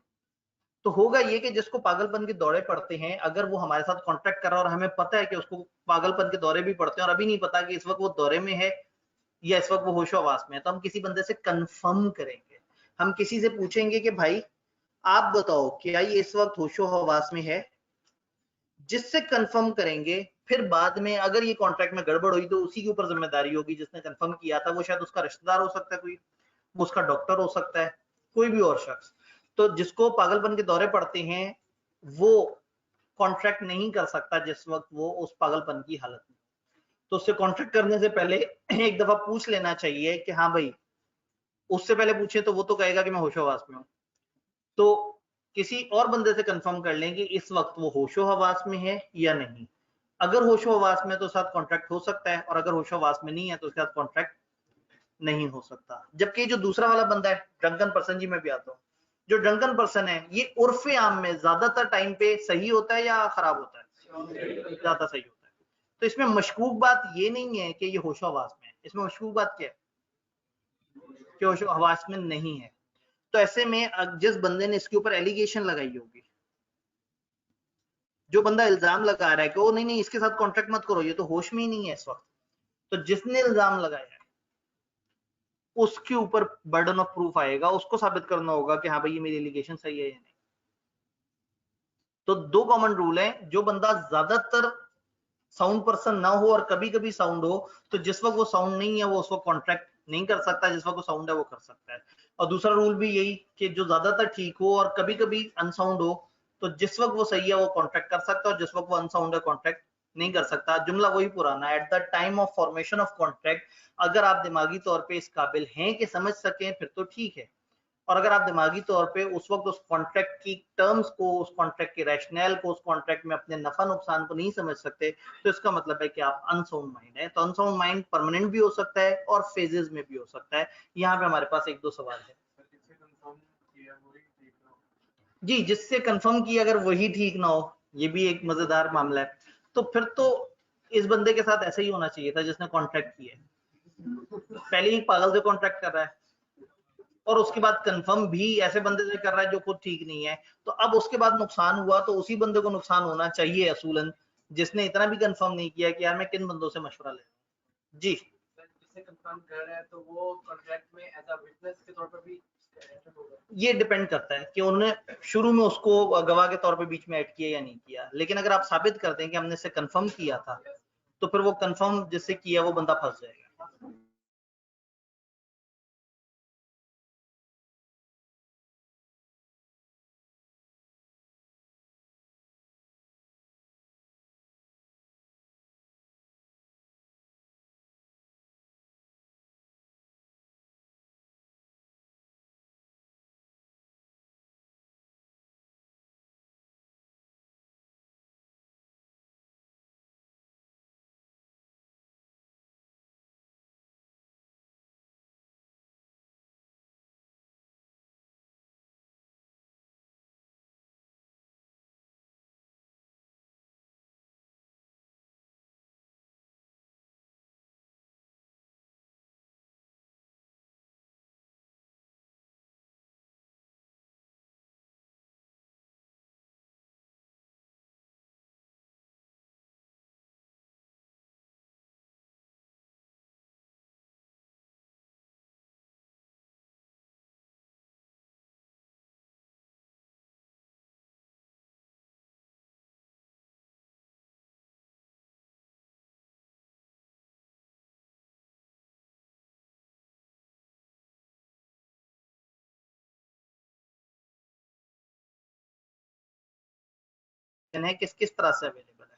तो होगा ये कि जिसको पागलपन के दौरे पड़ते हैं, अगर वो हमारे साथ कांटेक्ट कर रहा है और हमें पता है कि उसको पागलपन के दौरे भी पड़ते हैं और अभी नहीं पता कि इस वक्त वो दौरे में है या इस वक्त वो होशो हवास में है, तो हम किसी बंदे से कंफर्म करेंगे। हम किसी से पूछेंगे कि भाई आप बताओ क्या ये इस वक्त होशो हवास में है, जिससे कंफर्म करेंगे। फिर बाद में अगर ये कॉन्ट्रैक्ट में गड़बड़ हुई तो उसी के ऊपर जिम्मेदारी होगी जिसने कंफर्म किया था। वो शायद उसका रिश्तेदार हो सकता है, कोई उसका डॉक्टर हो सकता है, कोई भी और शख्स। तो जिसको पागलपन के दौरे पड़ते हैं वो कॉन्ट्रैक्ट नहीं कर सकता जिस वक्त वो उस पागलपन की हालत में। तो उससे कॉन्ट्रैक्ट करने से पहले एक दफा पूछ लेना चाहिए कि हाँ भाई, उससे पहले पूछे तो वो तो कहेगा कि मैं होशो हवास में हूँ। तो किसी और बंदे से कंफर्म कर लें कि इस वक्त वो होशो हवास में है या नहीं। अगर होशो हवास में तो साथ कॉन्ट्रैक्ट हो सकता है, और अगर होशो हवास में नहीं है तो उसके साथ कॉन्ट्रैक्ट नहीं हो सकता। जबकि जो दूसरा वाला बंदा है ड्रंकन पर्सन, जी मैं भी आता हूँ, जो ड्रंकन पर्सन है ये उर्फे आम में ज्यादातर टाइम पे सही होता है या खराब होता है? ज्यादा सही होता है। तो इसमें मशकूक बात ये नहीं है कि ये होशो हवास में है, इसमें मशकूक बात क्या है कि होशो हवास में नहीं है। तो ऐसे में जिस बंदे ने इसके ऊपर एलिगेशन लगाई होगी, जो बंदा इल्जाम लगा रहा है कि ओ नहीं नहीं इसके साथ कॉन्ट्रैक्ट मत करो, ये तो होश में ही नहीं है इस वक्त, तो जिसने इल्जाम लगाया है उसके ऊपर बर्डन ऑफ प्रूफ आएगा, उसको साबित करना होगा कि हाँ भाई ये मेरी एलिगेशन सही है या नहीं। तो दो कॉमन रूल हैं, जो बंदा ज्यादातर साउंड पर्सन ना हो और कभी कभी साउंड हो, तो जिस वक्त वो साउंड नहीं है वो उस वक्त कॉन्ट्रैक्ट नहीं कर सकता, जिस वक्त वो साउंड है वो कर सकता है। और दूसरा रूल भी यही कि जो ज्यादातर ठीक हो और कभी कभी अनसाउंड हो, तो जिस वक्त वो सही है वो कॉन्ट्रैक्ट कर सकता है और जिस वक्त वो अनसाउंड है कॉन्ट्रैक्ट नहीं कर सकता। जुमला वही पुराना, eight the time of formation of contract, अगर आप दिमागी तौर पे इस काबिल हैं कि समझ सकें फिर तो ठीक है, और अगर आप दिमागी तौर पे उस वक्त उस कॉन्ट्रैक्ट की टर्म्स को, उस कॉन्ट्रैक्ट के रैशनल को, उस कॉन्ट्रैक्ट में अपने नफा नुकसान को नहीं समझ सकते, तो इसका मतलब है कि आप अनसाउंड माइंड है। तो अनसाउंड माइंड परमानेंट भी हो सकता है और फेजेस में भी हो सकता है। यहाँ पे हमारे पास एक दो सवाल है जी। जिससे कंफर्म किया अगर वही ठीक ना हो, ये भी एक मजेदार मामला है। तो फिर तो इस बंदे के साथ ऐसा ही होना चाहिए था जिसने कॉन्ट्रैक्ट किया है। पहले ही पागल से कॉन्ट्रैक्ट कर रहा है और उसके बाद कंफर्म भी ऐसे बंदे से कर रहा है जो खुद ठीक नहीं है, तो अब उसके बाद नुकसान हुआ तो उसी बंदे को नुकसान होना चाहिए असूलन, जिसने इतना भी कंफर्म नहीं किया कि यार मैं किन बंदों से मशवरा ले। जी जिससे कंफर्म कर रहा है तो वो कॉन्ट्रैक्ट में एज अ विटनेस के तौर पर भी ये डिपेंड करता है कि उन्होंने शुरू में उसको गवाह के तौर पे बीच में ऐड किया या नहीं किया। लेकिन अगर आप साबित कर दें कि हमने इसे कंफर्म किया था, तो फिर वो कंफर्म जिससे किया वो बंदा फंस जाएगा। किस किस तरह से अवेलेबल है।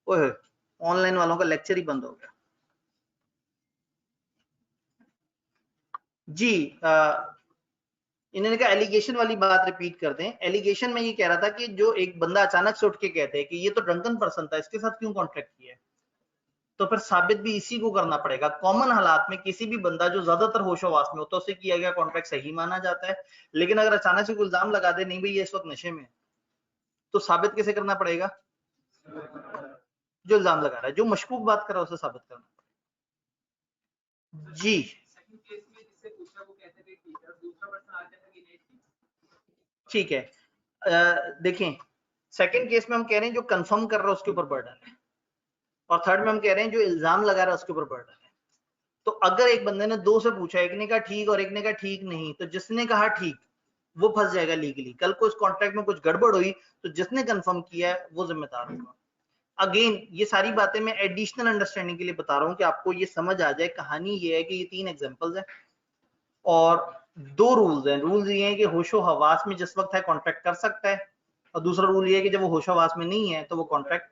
ओए ऑनलाइन वालों का लेक्चर ही बंद हो गया जी। इन्होंने कहा एलिगेशन वाली बात रिपीट कर दें। एलिगेशन में ये कह रहा था कि जो एक बंदा अचानक से उठ के कहते हैं कि ये तो ड्रंकन पर्सन था, इसके साथ क्यों कॉन्ट्रैक्ट किया है, तो फिर साबित भी इसी को करना पड़ेगा। कॉमन हालात में किसी भी बंदा जो ज्यादातर होशोवास में होता है उससे किया गया कॉन्ट्रैक्ट सही माना जाता है, लेकिन अगर अचानक से कोई इल्जाम लगा दे नहीं भाई ये इस वक्त नशे में, तो साबित कैसे करना पड़ेगा? जो इल्जाम लगा रहा है, जो मशकूक बात कर रहा है उसे साबित करना पड़ेगा जी। ठीक है, देखें सेकंड केस में हम कह रहे हैं जो कंफर्म कर रहा है उसके ऊपर बर्डन है, और थर्ड में हम कह रहे हैं जो इल्जाम लगा रहा है उसके ऊपर बर्डन है। तो अगर एक बंदे ने दो से पूछा, एक ने कहा ठीक और एक ने कहा ठीक नहीं, तो जिसने कहा ठीक वो फंस जाएगा लीगली। कल को इस कॉन्ट्रैक्ट में कुछ गड़बड़ हुई तो जिसने कंफर्म किया है वो जिम्मेदार होगा। अगेन ये सारी बातें मैं एडिशनल अंडरस्टैंडिंग के लिए बता रहा हूं कि आपको ये समझ आ जाए। कहानी ये है कि ये 3 एग्जांपल्स हैं और 2 रूल्स हैं। रूल्स ये हैं कि होशो हवास में जिस वक्त है कॉन्ट्रैक्ट कर सकता है, और दूसरा रूल ये है कि जब वो होशो हवास में नहीं है तो वो कॉन्ट्रैक्ट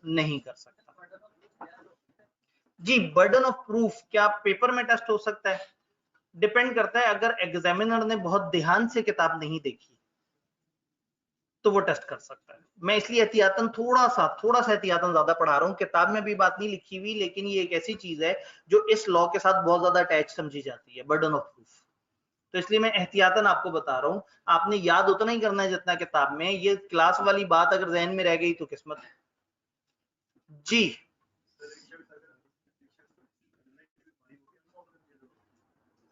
नहीं कर सकता जी। बर्डन ऑफ प्रूफ क्या पेपर में टेस्ट हो सकता है? डिपेंड करता है। अगर एग्जामिनर ने बहुत ध्यान से किताब नहीं देखी तो वो टेस्ट कर सकता है। मैं इसलिए एहतियातन थोड़ा सा एहतियातन ज्यादा पढ़ा रहा हूँ। किताब में भी बात नहीं लिखी हुई, लेकिन ये एक ऐसी चीज है जो इस लॉ के साथ बहुत ज्यादा अटैच समझी जाती है, बर्डन ऑफ प्रूफ। तो इसलिए मैं एहतियातन आपको बता रहा हूँ। आपने याद उतना ही करना है जितना किताब में। ये क्लास वाली बात अगर जहन में रह गई तो किस्मत है जी।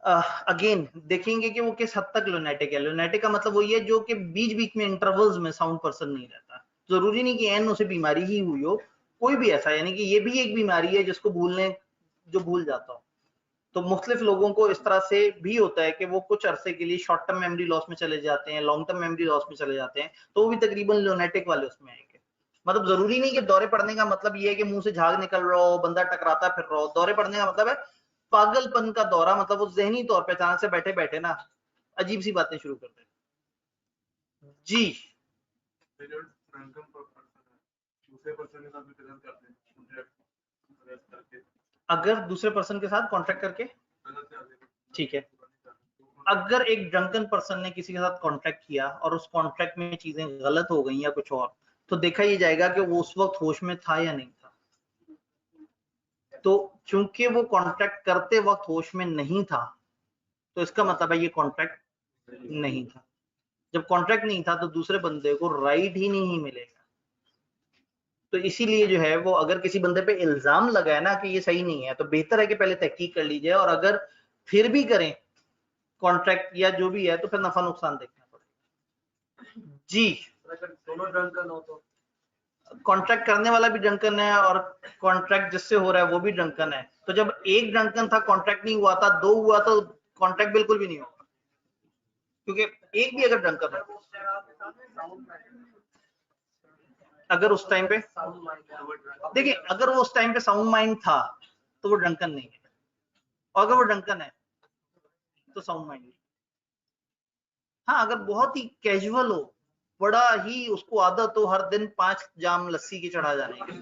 अगेन देखेंगे कि वो किस हद तक लुनेटिक है। लुनेटिक का मतलब वही है जो कि बीच बीच में इंटरवल्स में साउंड पर्सन नहीं रहता। जरूरी नहीं कि एन उसे बीमारी ही हुई हो, कोई भी ऐसा, यानी कि ये भी एक बीमारी है जिसको जो भूल जाता हो। तो मुख्तलिफ लोगों को इस तरह से भी होता है कि वो कुछ अरसे के लिए शॉर्ट टर्म मेमोरी लॉस में चले जाते हैं, लॉन्ग टर्म मेमोरी लॉस में चले जाते हैं, तो वो भी तकरीबन लुनेटिक वाले उसमें आएंगे। मतलब जरूरी नहीं कि दौरे पड़ने का मतलब ये है कि मुंह से झाग निकल रहा हो, बंदा टकराता फिर रहा हो। दौरे पड़ने का मतलब है पागलपन का दौरा, मतलब वो जहनी तौर पे अचानक से बैठे बैठे ना अजीब सी बातें शुरू कर दे जी। अगर दूसरे पर्सन के साथ कॉन्ट्रैक्ट करके, ठीक है, अगर एक ड्रंकन पर्सन ने किसी के साथ कॉन्ट्रैक्ट किया और उस कॉन्ट्रैक्ट में चीजें गलत हो गई या कुछ और, तो देखा ये जाएगा कि वो उस वक्त होश में था या नहीं था। तो चूंकि वो कॉन्ट्रैक्ट करते वक्त होश में नहीं था, तो इसका मतलब है ये कॉन्ट्रैक्ट नहीं था। जब कॉन्ट्रैक्ट नहीं था तो दूसरे बंदे को राइट ही नहीं मिलेगा। तो इसीलिए जो है वो अगर किसी बंदे पे इल्जाम लगा है ना कि ये सही नहीं है, तो बेहतर है कि पहले तहकीक कर लीजिए, और अगर फिर भी करें कॉन्ट्रैक्ट या जो भी है तो फिर नफा नुकसान देखना पड़ेगा जी। दोनों ड्रंकन हो तो कॉन्ट्रैक्ट करने वाला भी ड्रंकन है और कॉन्ट्रैक्ट जिससे हो रहा है वो भी ड्रंकन है। तो जब एक ड्रंकन था कॉन्ट्रैक्ट नहीं हुआ था, 2 हुआ तो कॉन्ट्रैक्ट बिल्कुल भी नहीं होगा, क्योंकि एक भी अगर ड्रंकन है, अगर उस टाइम पे देखिए, अगर वो उस टाइम पे साउंड माइंड था तो वो ड्रंकन नहीं है, और अगर वो ड्रंकन है तो साउंड माइंड नहीं। हाँ, अगर बहुत ही कैजुअल हो, बड़ा ही उसको आदत हो हर दिन 5 जाम लस्सी की चढ़ा जाने की,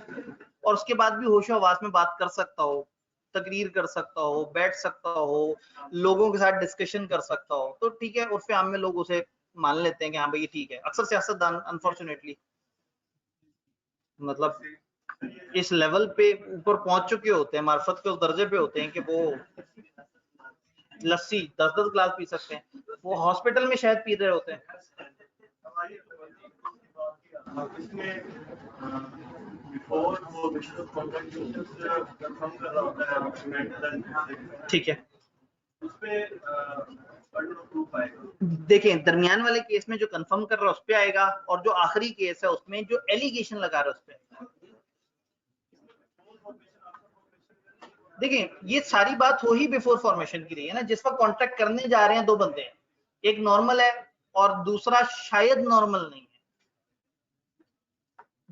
और उसके बाद भी होशो हवास में बात कर सकता हो, तकरीर कर सकता हो, बैठ सकता हो, लोगों के साथ डिस्कशन कर सकता हो, तो ठीक है, उर्फ आम में लोग उसे मान लेते हैं कि हाँ भाई ठीक है। अक्सर सियासतदान अनफॉर्चुनेटली मतलब इस लेवल पे ऊपर पहुंच चुके होते हैं, मार्फत के उस दर्जे पे होते हैं कि वो लस्सी 10-10 गिलास पी सकते हैं, वो हॉस्पिटल में शहद पी रहे होते हैं। ठीक है, देखें दरमियान वाले केस में जो कंफर्म कर रहा है उस पे आएगा, और जो आखिरी केस है उसमें जो एलिगेशन लगा रहा है उस पे। देखिए ये सारी बात हो ही बिफोर फॉर्मेशन की रही है ना। जिस वक्त कॉन्ट्रैक्ट करने जा रहे हैं 2 बंदे हैं, एक नॉर्मल है और दूसरा शायद नॉर्मल नहीं है।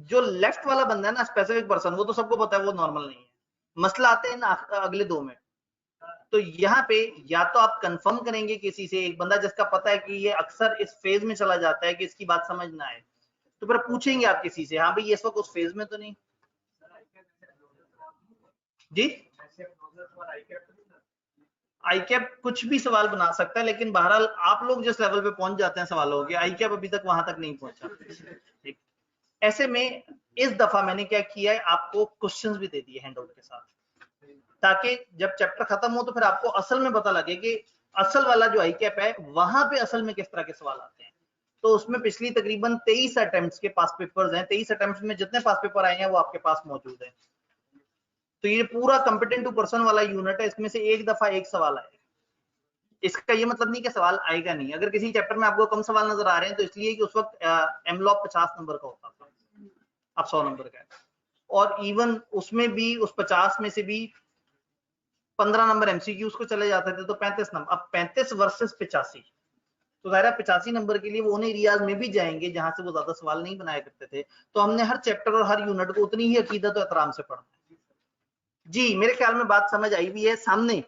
जो लेफ्ट वाला बंदा है ना, स्पेसिफिक पर्सन, वो तो सबको पता है वो नॉर्मल नहीं है। मसला आते हैं ना अगले 2 में। तो यहाँ पे या तो आप कंफर्म करेंगे किसी से, एक बंदा जिसका पता है कि ये अक्सर इस फेज में चला जाता है कि इसकी बात समझ ना आए, तो फिर पूछेंगे आप किसी से, हाँ भाई ये इस वक्त उस फेज में तो नहीं, जी आई कैप कुछ भी सवाल बना सकता है, लेकिन बहरहाल आप लोग जिस लेवल पे पहुंच जाते हैं सवालों के, आई कैप अभी तक वहां तक नहीं पहुंचा। ठीक, ऐसे में इस दफा मैंने क्या किया है, आपको क्वेश्चंस भी दे दिए हैंडआउट के साथ, ताकि जब चैप्टर खत्म हो तो फिर आपको असल में पता लगे कि असल वाला जो आई कैप है वहां पे असल में किस तरह के सवाल आते हैं। तो उसमें पिछली तकरीबन 23 अटेम्प्ट्स के पास पेपर्स हैं, 23 अटेम्प्ट्स में जितने पास पेपर आए हैं वो आपके पास मौजूद है। तो ये पूरा कंपिटेंट टू पर्सन वाला यूनिट है, इसमें से एक दफा एक सवाल आएगा। इसका ये मतलब नहीं कि सवाल आएगा नहीं। अगर किसी चैप्टर में आपको कम सवाल नजर आ रहे हैं तो इसलिए कि उस वक्त एमलॉप 50 नंबर का होता था, अब 100 नंबर का है, और इवन उसमें भी उस 50 में से भी 15 नंबर एमसीक्यूज को चले जाते थे, तो 35 नंबर। अब 35 वर्सेस 85, तो ज़ाहिर है 85 नंबर के लिए वो उन एरियाज में भी जाएंगे जहां से वो ज्यादा सवाल नहीं बनाया करते थे। तो हमने हर चैप्टर और हर यूनिट को उतनी ही अकीदत और एहतराम से पढ़ना है। जी मेरे ख्याल में बात समझ आई भी है सामने।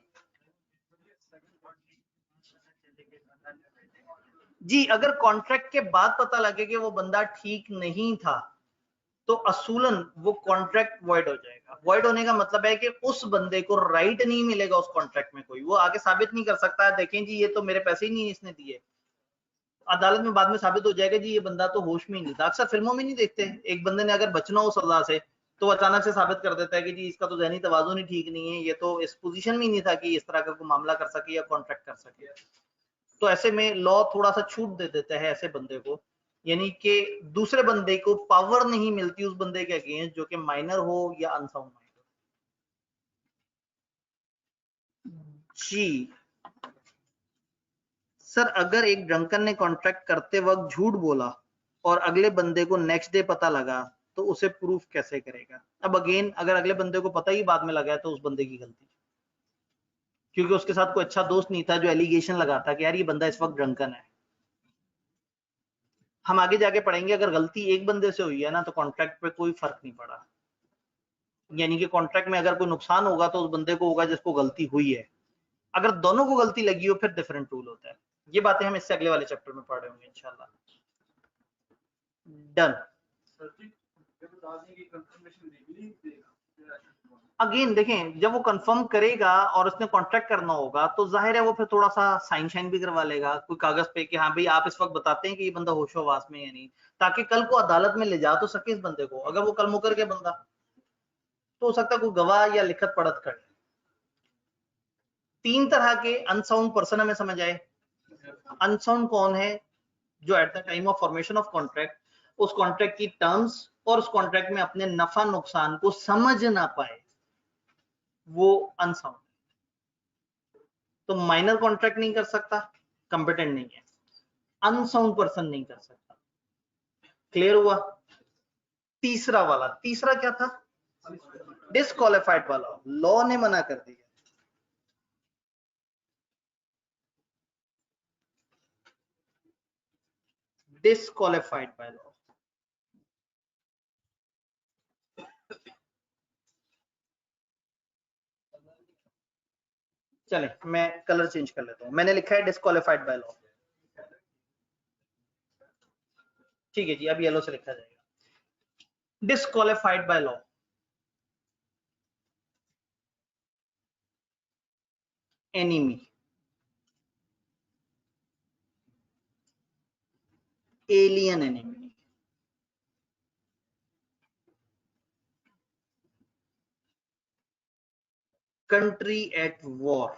जी अगर कॉन्ट्रैक्ट के बाद पता लगे कि वो बंदा ठीक नहीं था तो असूलन वो कॉन्ट्रैक्ट वॉइड हो जाएगा। वॉइड होने का मतलब है कि उस बंदे को राइट नहीं मिलेगा उस कॉन्ट्रैक्ट में, कोई वो आगे साबित नहीं कर सकता देखें जी ये तो मेरे पैसे ही नहीं इसने दिए। अदालत में बाद में साबित हो जाएगा जी ये बंदा तो होश में ही नहीं था। अक्सर फिल्मों में नहीं देखते, एक बंदे ने अगर बचना हो सजा से तो अचानक से साबित कर देता है कि जी इसका तो ज़हनी तवाज़ुन ही ठीक नहीं है, ये तो इस पोजीशन में ही नहीं था कि इस तरह का कोई मामला कर सके या कॉन्ट्रैक्ट कर सके। तो ऐसे में लॉ थोड़ा सा छूट दे देता है ऐसे बंदे को, यानी कि दूसरे बंदे को पावर नहीं मिलती उस बंदे के अगेंस्ट जो कि माइनर हो या अनसाउंड माइंड हो। जी सर अगर एक ड्रंकन ने कॉन्ट्रैक्ट करते वक्त झूठ बोला और अगले बंदे को नेक्स्ट डे पता लगा तो उसे प्रूफ कैसे करेगा? अब अगेन अगर अगले बंदे को पता ही बाद में लगा है तो उस बंदे की गलती, क्योंकि उसके साथ कोई अच्छा दोस्त नहीं था जो एलिगेशन लगाता कि यार ये बंदा इस वक्त ड्रंकन है। हम आगे जाके पढ़ेंगे अगर गलती एक बंदे से हुई है ना तो कॉन्ट्रैक्ट पे कोई फर्क नहीं पड़ा, यानी कि कॉन्ट्रैक्ट में अगर कोई नुकसान होगा तो उस बंदे को होगा जिसको गलती हुई है। अगर दोनों को गलती लगी हो फिर डिफरेंट रूल होता है। ये बातें हम इससे अगले वाले चैप्टर में पढ़ रहे होंगे इंशाल्लाह। डन। अगेन देखें जब वो कंफर्म करेगा और उसने कॉन्ट्रैक्ट करना होगा तो जाहिर है वो फिर थोड़ा सा साइन शाइन भी करवा लेगा कोई कागज पे कि हाँ भाई आप इस वक्त बताते हैं कि ये बंदा होशो हवास में है नहीं, ताकि कल को अदालत में ले जा तो सके इस बंदे को। अगर वो कल मुकर के बंदा तो हो सकता है कोई गवाह या लिखत पढ़त कर। 3 तरह के अनसाउंड पर्सन हमें समझ आए। अनसाउंड कौन है? जो eight the time of formation of contract उस कॉन्ट्रैक्ट की टर्म्स और उस कॉन्ट्रैक्ट में अपने नफा नुकसान को समझ ना पाए, वो अनसाउंड। तो माइनर कॉन्ट्रैक्ट नहीं कर सकता, कंपिटेंट नहीं है। अनसाउंड पर्सन नहीं कर सकता। क्लियर हुआ? तीसरा वाला, तीसरा क्या था? डिस्क्वालिफाइड वाला, लॉ ने मना कर दिया। Disqualified by law. चले मैं कलर चेंज कर लेता हूं, मैंने लिखा है डिस्क्वालिफाइड बाय लॉ। ठीक है जी, अब येलो से लिखा जाएगा disqualified by law. Enemy, alien enemy, country at war,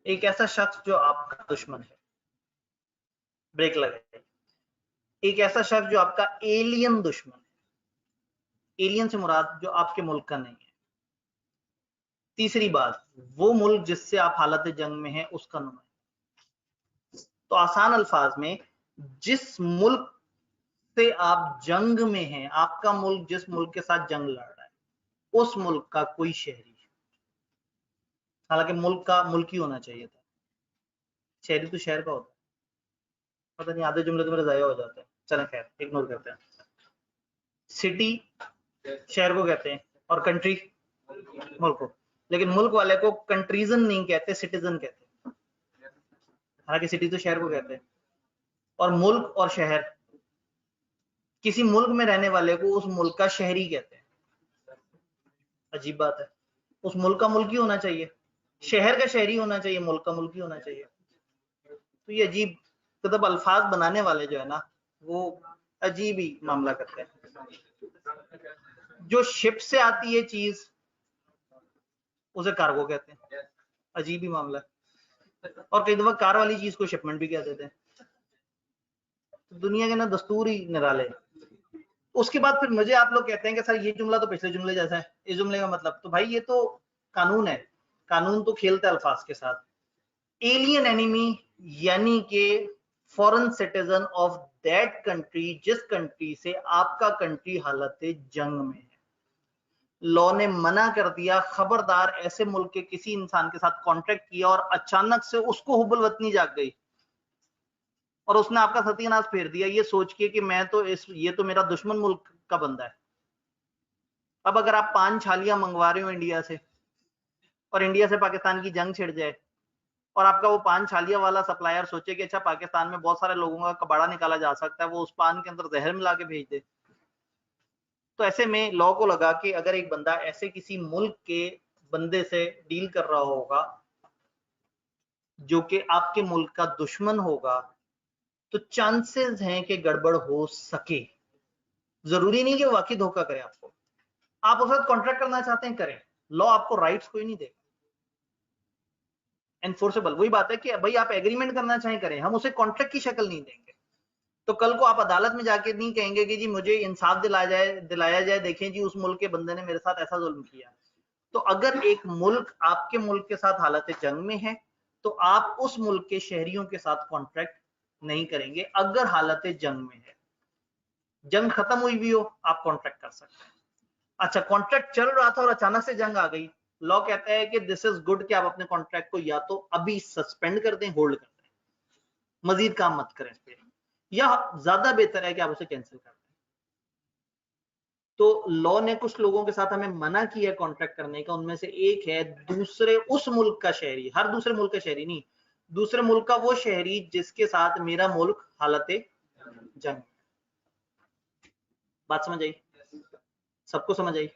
एक ऐसा शख्स जो आपका दुश्मन है। ब्रेक लगे। एक ऐसा शख्स जो आपका एलियन दुश्मन है। एलियन से मुराद जो आपके मुल्क का नहीं है। तीसरी बात, वो मुल्क जिससे आप हालत जंग में हैं उसका नुमाइंदा। तो आसान अल्फाज में जिस मुल्क से आप जंग में हैं, आपका मुल्क जिस मुल्क के साथ जंग लड़ रहा है उस मुल्क का कोई शहरी, हालांकि मुल्क का मुल्क ही होना चाहिए था, शहरी तो शहर का होता है। पता नहीं आधे जुमले तो मेरे ज़ाया हो जाते हैं, चलें खैर इग्नोर करते हैं। सिटी शहर को कहते हैं और कंट्री मुल्क को, लेकिन मुल्क वाले को कंट्रीजन नहीं कहते, सिटीजन कहते हैं। हालांकि सिटी तो शहर को कहते हैं और मुल्क और शहर किसी मुल्क में रहने वाले को उस मुल्क का शहरी कहते हैं। अजीब बात है, उस मुल्क का मुल्की होना चाहिए, शहर का शहरी होना चाहिए, मुल्क का मुल्की होना चाहिए। तो ये अजीब मतलब अल्फाज बनाने वाले जो है ना वो अजीब ही मामला करते हैं। जो शिप से आती है चीज उसे कार्गो कहते हैं, अजीब ही मामला है। और कई दफा कार वाली चीज को शिपमेंट भी कह देते हैं। तो दुनिया के ना दस्तूर ही निराले हैं। उसके बाद फिर मुझे आप लोग कहते हैं कि सर ये जुमला तो पिछले जुमले जैसा है, इस जुमले का मतलब, तो भाई ये तो कानून है, कानून तो खेलता है अल्फाज के साथ। एलियन एनिमी यानी कि foreign citizen of that country, जिस कंट्री से आपका कंट्री हालत जंग में है। लॉ ने मना कर दिया, खबरदार ऐसे मुल्क के किसी इंसान के साथ कॉन्ट्रैक्ट किया और अचानक से उसको हुब्बुल वतनी जाग गई और उसने आपका सत्यानाश फेर दिया ये सोच के कि मैं तो ये तो मेरा दुश्मन मुल्क का बंदा है। अब अगर आप 5 छालियां मंगवा रहे हो इंडिया से और इंडिया से पाकिस्तान की जंग छिड़ जाए और आपका वो 5 छालियां वाला सप्लायर सोचे कि अच्छा पाकिस्तान में बहुत सारे लोगों का कबाड़ा निकाला जा सकता है, वो उस पान के अंदर जहर मिला के भेज दे, तो ऐसे में लॉ को लगा कि अगर एक बंदा ऐसे किसी मुल्क के बंदे से डील कर रहा होगा जो कि आपके मुल्क का दुश्मन होगा तो चांसेस हैं कि गड़बड़ हो सके। जरूरी नहीं कि वो वाकई धोखा करे आपको, आप उसके साथ कॉन्ट्रैक्ट करना चाहते हैं करें, लॉ आपको राइट्स कोई नहीं देगा, एनफोर्सेबल। वही बात है कि भाई आप एग्रीमेंट करना चाहें करें, हम उसे कॉन्ट्रैक्ट की शक्ल नहीं देंगे। तो कल को आप अदालत में जाके नहीं कहेंगे कि जी मुझे इंसाफ दिलाया जाए, देखें जी उस मुल्क के बंदे ने मेरे साथ ऐसा जुल्म किया। तो अगर एक मुल्क आपके मुल्क के साथ हालत जंग में है तो आप उस मुल्क के शहरियों के साथ कॉन्ट्रैक्ट नहीं करेंगे। अगर हालत जंग में है, जंग खत्म हुई भी हो, आप कॉन्ट्रैक्ट कर सकते हैं। अच्छा, कॉन्ट्रैक्ट चल रहा था और अचानक से जंग आ गई, लॉ कहता है कि दिस इज गुड कि आप अपने कॉन्ट्रैक्ट को या तो अभी सस्पेंड कर दें, होल्ड कर दें, मजीद काम मत करें इस पे, या ज्यादा बेहतर है कि आप उसे कैंसिल कर दें। तो लॉ ने कुछ लोगों के साथ हमें मना किया कॉन्ट्रैक्ट करने का, उनमें से एक है दूसरे उस मुल्क का शहरी, हर दूसरे मुल्क का शहरी नहीं, दूसरे मुल्क का वो शहरी जिसके साथ मेरा मुल्क हालत जंग। बात समझ आई? सबको समझ आई?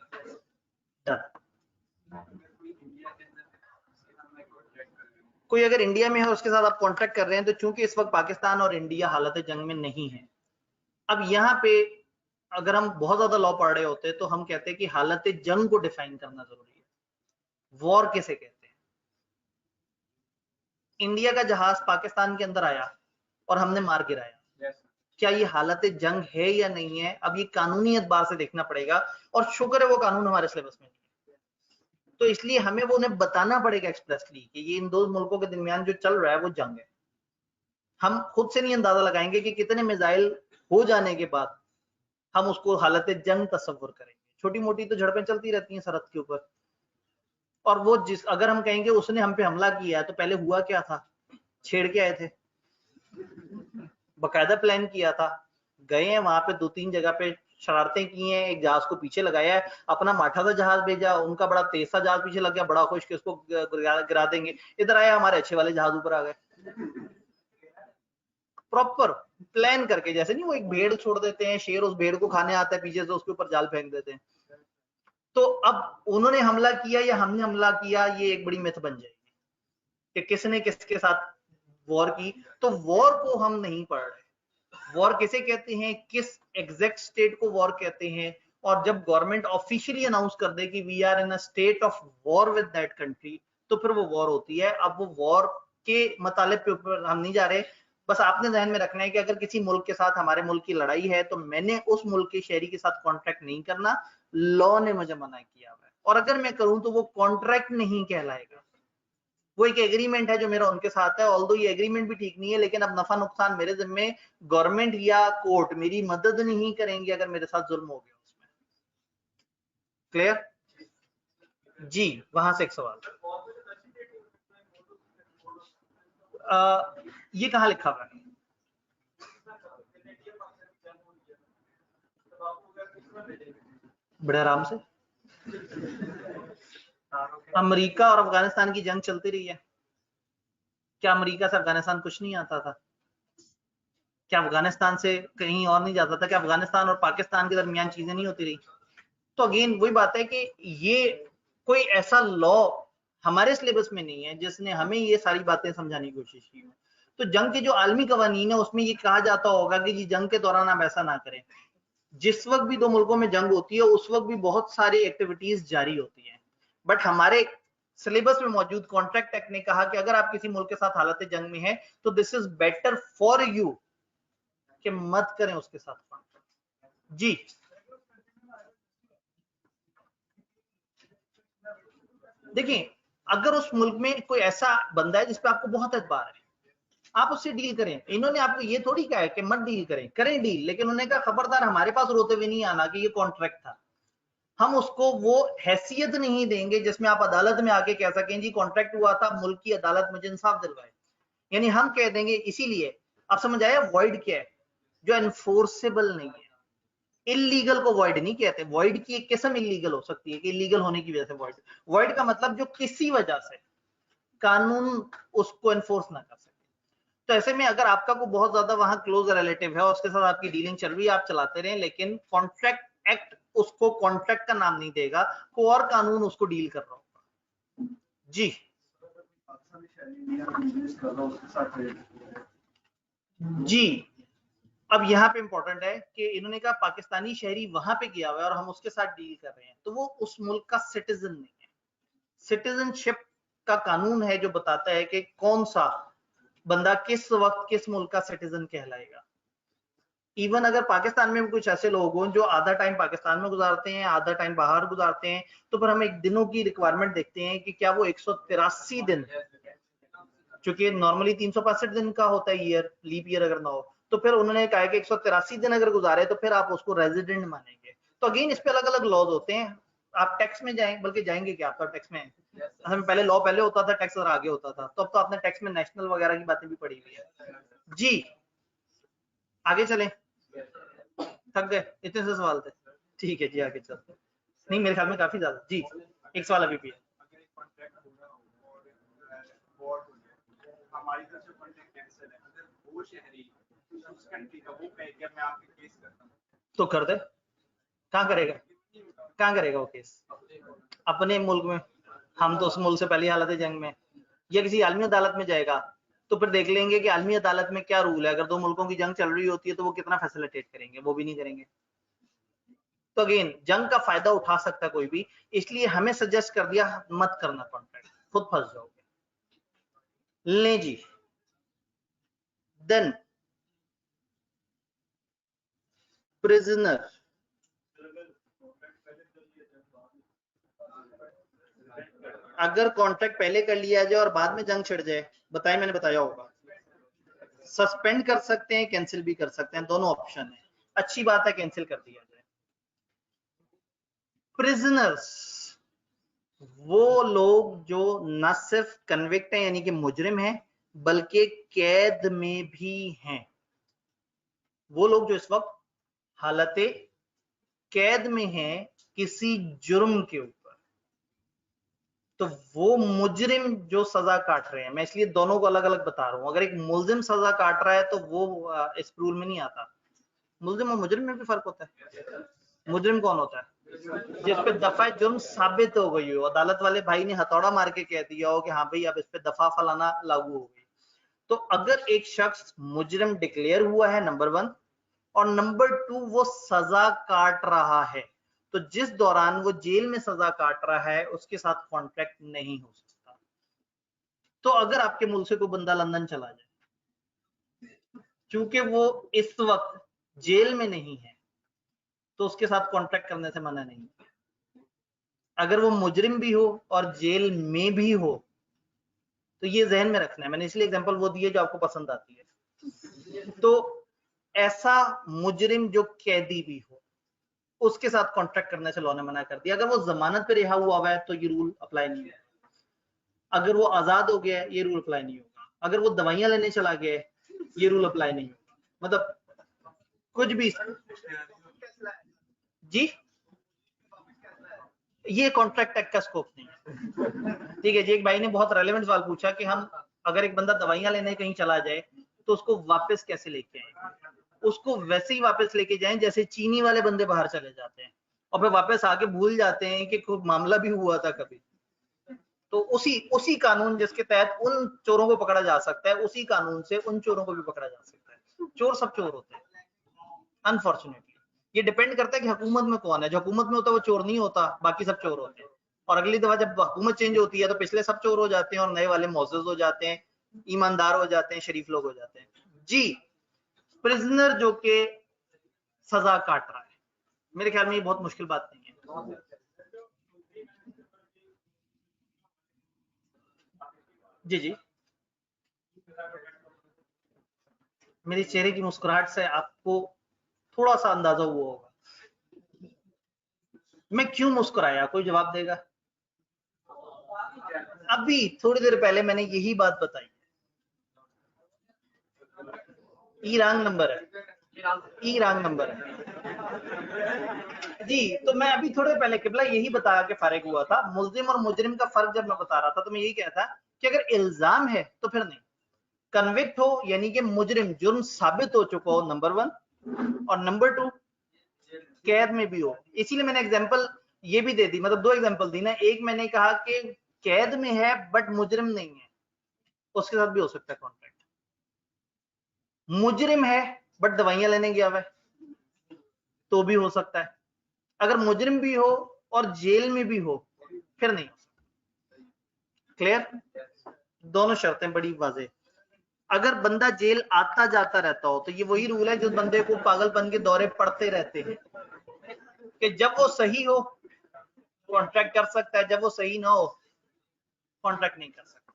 कोई अगर इंडिया में है उसके साथ आप कॉन्ट्रैक्ट कर रहे हैं, तो चूंकि इस वक्त पाकिस्तान और इंडिया हालत जंग में नहीं है, अब यहाँ पे अगर हम बहुत ज्यादा लॉ पढ़ रहे होते तो हम कहते हैं कि हालत जंग को डिफाइन करना जरूरी है। वॉर किसे कहते हैं? इंडिया का जहाज पाकिस्तान के अंदर आया और हमने मार गिराया, क्या ये हालत जंग है या नहीं है? अब ये कानूनी एतबार से देखना पड़ेगा, और शुक्र है वो कानून हमारे सिलेबस में नहीं है, तो इसलिए हमें वो उन्हें बताना पड़ेगा एक्सप्रेसली कि ये इन दो मुल्कों के दरमियान जो चल रहा है वो जंग है। हम खुद से नहीं अंदाजा लगाएंगे कि कितने मिसाइल हो जाने के बाद हम उसको हालत जंग तस्वुर करेंगे। छोटी मोटी तो झड़पें चलती रहती हैं सरहद के ऊपर, और वो अगर हम कहेंगे उसने हम पे हमला किया है तो पहले हुआ क्या था, छेड़ के आए थे, बकायदा प्लान किया था, गए हैं वहां पे 2-3 जगह पे शरारतें की हैं, एक जहाज को पीछे लगाया है, अपना माठा सा जहाज भेजा, उनका बड़ा तेज सा जहाज पीछे लग गया, बड़ा खुश कि उसको गिरा देंगे, इधर आया हमारे अच्छे वाले जहाज ऊपर आ गए। प्रॉपर प्लान करके, जैसे नहीं वो एक भेड़ छोड़ देते हैं, शेर उस भेड़ को खाने आता है, पीछे से उसके ऊपर जाल फेंक देते हैं। तो अब उन्होंने हमला किया या हमने हमला किया, ये एक बड़ी मिथ बन जाएगी कि किसने किसके साथ वॉर की। तो वॉर को हम नहीं पढ़ रहे, वॉर किसे कहते हैं, किस एग्जैक्ट स्टेट को वॉर कहते हैं, और जब गवर्नमेंट ऑफिशियली अनाउंस कर दे कि we are in a state of war with that country, तो फिर वो वॉर होती है। अब वो वॉर के मतलब पे ऊपर हम नहीं जा रहे, बस आपने ध्यान में रखना है कि अगर किसी मुल्क के साथ हमारे मुल्क की लड़ाई है तो मैंने उस मुल्क के शहरी के साथ कॉन्ट्रैक्ट नहीं करना, लॉ ने मुझे मना किया है, और अगर मैं करूं तो वो कॉन्ट्रैक्ट नहीं कहलाएगा, वो एक एग्रीमेंट है जो मेरा उनके साथ है। ऑल्दो ये एग्रीमेंट भी ठीक नहीं है, लेकिन अब नफा नुकसान मेरे जिम्मे, गवर्नमेंट या कोर्ट मेरी मदद नहीं करेंगे अगर मेरे साथ जुल्म हो गया उसमें। क्लियर जी? वहां से एक सवाल, ये कहां लिखा हुआ है? बड़े आराम से, अमेरिका और अफगानिस्तान की जंग चलती रही है, क्या अमेरिका से अफगानिस्तान कुछ नहीं आता था? क्या अफगानिस्तान से कहीं और नहीं जाता था? क्या अफगानिस्तान और पाकिस्तान के दरमियान चीजें नहीं होती रही? तो अगेन वही बात है कि ये कोई ऐसा लॉ हमारे सिलेबस में नहीं है जिसने हमें ये सारी बातें समझाने की कोशिश की। तो जंग के जो आलमी कवानीन है उसमें ये कहा जाता होगा कि जी जंग के दौरान आप ऐसा ना करें। जिस वक्त भी दो मुल्कों में जंग होती है उस वक्त भी बहुत सारी एक्टिविटीज जारी होती हैं, बट हमारे सिलेबस में मौजूद कॉन्ट्रैक्ट एक्ट ने कहा कि अगर आप किसी मुल्क के साथ हालत जंग में है तो this is better for you कि मत करें उसके साथ कॉन्ट्रैक्ट। जी देखिए, अगर उस मुल्क में कोई ऐसा बंदा है जिस पे आपको बहुत एतबार है, आप उससे डील करें। इन्होंने आपको ये थोड़ी कहा है कि मत डील करें, करें डील, लेकिन उन्होंने कहा खबरदार हमारे पास रोते हुए नहीं आना कि ये कॉन्ट्रैक्ट था। हम उसको वो हैसियत नहीं देंगे जिसमें आप अदालत में आके कह सकें जी कॉन्ट्रैक्ट हुआ था, मुल्क की अदालत मुझे इंसाफ दिलवाए। यानी हम कह देंगे, इसीलिए आप समझ आया वॉइड क्या है? जो एनफोर्सेबल नहीं है। इलीगल को वॉइड नहीं कहते, वॉइड की एक किस्म इलीगल हो सकती है कि इलीगल होने की वजह से वॉइड। वॉइड का मतलब जो किसी वजह से कानून उसको एनफोर्स ना कर सके। तो ऐसे में अगर आपका को बहुत ज्यादा वहां क्लोज रिलेटिव है और उसके साथ आपकी डीलिंग चल रही है, आप चलाते रहें, लेकिन कॉन्ट्रैक्ट एक्ट उसको कॉन्ट्रैक्ट का नाम नहीं देगा, कोई और कानून उसको डील कर रहा होगा। जी जी अब यहाँ पे इंपॉर्टेंट है कि इन्होंने कहा पाकिस्तानी शहरी वहां पे गया हुआ है और हम उसके साथ डील कर रहे हैं, तो वो उस मुल्क का सिटीजन नहीं है। सिटीजनशिप का कानून है जो बताता है कि कौन सा बंदा किस वक्त किस मुल्क का सिटीजन कहलाएगा। इवन अगर पाकिस्तान में कुछ ऐसे लोग हों जो आधा टाइम पाकिस्तान में गुजारते हैं, आधा टाइम बाहर गुजारते हैं, तो फिर हम एक दिनों की रिक्वायरमेंट देखते हैं कि क्या वो 183 दिन, चूंकि नॉर्मली 365 दिन का होता है ईयर, लीप ईयर अगर ना हो, तो फिर उन्होंने कहा कि 183 दिन अगर गुजारे तो फिर आप उसको रेजिडेंट मानेंगे। तो अगेन इस पे अलग अलग लॉज होते हैं। आप टैक्स में जाएं, बल्कि जाएंगे क्या, आपका टैक्स में हमें पहले लॉ पहले होता था, टैक्स और आगे होता था, तो अब तो आपने टैक्स में नेशनल वगैरह की बातें भी पढ़ी हुई है। जी आगे चलें, थक गए, इतने से सवाल थे? ठीक है जी आगे चलते। नहीं मेरे ख्याल में काफी ज्यादा। जी एक सवाल अभी भी है। हमारी तरफ से कॉन्ट्रैक्ट कैंसिल है, अगर वो शहरी उस कंट्री का वो कहे कि मैं आपके केस करता हूं, तो कर दे। कहाँ करेगा, कहाँ करेगा वो केस? अपने मुल्क में। हम तो उस मुल्क से पहली हालत जंग में, या किसी आलमी अदालत में जाएगा, तो फिर देख लेंगे कि आलमी अदालत में क्या रूल है। अगर दो मुल्कों की जंग चल रही होती है तो वो कितना फैसिलिटेट करेंगे, वो भी नहीं करेंगे। तो अगेन जंग का फायदा उठा सकता है कोई भी, इसलिए हमें सजेस्ट कर दिया मत करना कॉन्ट्रैक्ट, खुद फंस जाओगे। ले जी देन प्रिजनर, अगर कॉन्ट्रैक्ट पहले कर लिया जाए और बाद में जंग छिड़ जाए, बताए मैंने बताया होगा, सस्पेंड कर सकते हैं, कैंसिल भी कर सकते हैं, दोनों ऑप्शन है। अच्छी बात है कैंसिल कर दिया जाए। प्रिजनर्स वो लोग जो न सिर्फ कन्विक्ट हैं यानी कि मुजरिम हैं, बल्कि कैद में भी हैं। वो लोग जो इस वक्त हालत कैद में हैं किसी जुर्म के ऊपर, तो वो मुजरिम जो सजा काट रहे हैं, मैं इसलिए दोनों को अलग अलग बता रहा हूं। अगर एक मुलजिम सजा काट रहा है तो वो इस रूल में नहीं आता। मुलजिम और मुजरिम में भी फर्क होता है। मुजरिम कौन होता है? जिस पे दफा जुर्म साबित हो गई हो, अदालत वाले भाई ने हथौड़ा मार के कह दिया हो कि हाँ भाई अब इस पे दफा फलाना लागू हो गई। तो अगर एक शख्स मुजरिम डिक्लेयर हुआ है नंबर 1, और नंबर 2 वो सजा काट रहा है, तो जिस दौरान वो जेल में सजा काट रहा है उसके साथ कॉन्ट्रैक्ट नहीं हो सकता। तो अगर आपके मुल्क से कोई बंदा लंदन चला जाए, क्योंकि वो इस वक्त जेल में नहीं है, तो उसके साथ कॉन्ट्रैक्ट करने से मना नहीं। अगर वो मुजरिम भी हो और जेल में भी हो, तो ये जहन में रखना है, मैंने इसलिए एग्जांपल वो दिए जो आपको पसंद आती है। तो ऐसा मुजरिम जो कैदी भी हो, उसके साथ कॉन्ट्रैक्ट करने से लॉ ने मना कर दिया। अगर वो जमानत पे रिहा हुआ है तो ये रूल अप्लाई नहीं होगा। अगर वो आजाद हो गया ये रूल अप्लाई नहीं होगा। अगर वो दवाइयां लेने चला गया ये रूल अप्लाई नहीं होगा। मतलब कुछ भी। जी ये कॉन्ट्रैक्ट एक्ट का स्कोप नहीं है। ठीक है जी। एक भाई ने बहुत रेलेवेंट सवाल पूछा कि हम अगर एक बंदा दवाइयां लेने कहीं चला जाए तो उसको वापस कैसे लेके आए? उसको वैसे ही वापस लेके जाएं जैसे चीनी वाले बंदे बाहर चले जाते हैं और फिर वापस आके भूल जाते हैं कि कोई मामला भी हुआ था कभी। तो उसी कानून जिसके तहत उन चोरों को पकड़ा जा सकता है, उसी कानून से उन चोरों को भी पकड़ा जा सकता है। चोर सब चोर होते हैं अनफॉर्चुनेटली। ये डिपेंड करता है कि हुकूमत में कौन है। जो हुकूमत में होता है वो चोर नहीं होता, बाकी सब चोर होते हैं। और अगली दफा जब हुकूमत चेंज होती है तो पिछले सब चोर हो जाते हैं और नए वाले मोअज़्ज़ज़ हो जाते हैं, ईमानदार हो जाते हैं, शरीफ लोग हो जाते हैं। जी, प्रिजनर जो के सजा काट रहा है, मेरे ख्याल में ये बहुत मुश्किल बात नहीं है। जी जी, मेरे चेहरे की मुस्कुराहट से आपको थोड़ा सा अंदाजा हुआ होगा मैं क्यों मुस्कुराया। कोई जवाब देगा? अभी थोड़ी देर पहले मैंने यही बात बताई। ई रॉन्ग नंबर है, ई रॉन्ग नंबर है जी। तो मैं अभी थोड़े पहले किबला यही बता के फारिग हुआ था। मुल्जिम और मुजरिम का फर्क जब मैं बता रहा था तो मैं यही कहता कि अगर इल्जाम है तो फिर नहीं, कन्विक्ट हो यानी कि मुजरिम जुर्म साबित हो चुका हो, नंबर 1, और नंबर 2 कैद में भी हो। इसीलिए मैंने एग्जांपल ये भी दे दी, मतलब 2 एग्जांपल दी ना। एक मैंने कहा कि कैद में है बट मुजरिम नहीं है, उसके साथ भी हो सकता है कॉन्ट्रैक्ट। मुजरिम है बट दवाइयां लेने गया हुआ है तो भी हो सकता है। अगर मुजरिम भी हो और जेल में भी हो फिर नहीं हो सकता। क्लियर? दोनों शर्तें बड़ी वाज़ेह। अगर बंदा जेल आता जाता रहता हो तो ये वही रूल है जो बंदे को पागलपन के दौरे पड़ते रहते हैं कि जब वो सही हो कॉन्ट्रैक्ट कर सकता है, जब वो सही ना हो कॉन्ट्रैक्ट नहीं कर सकता।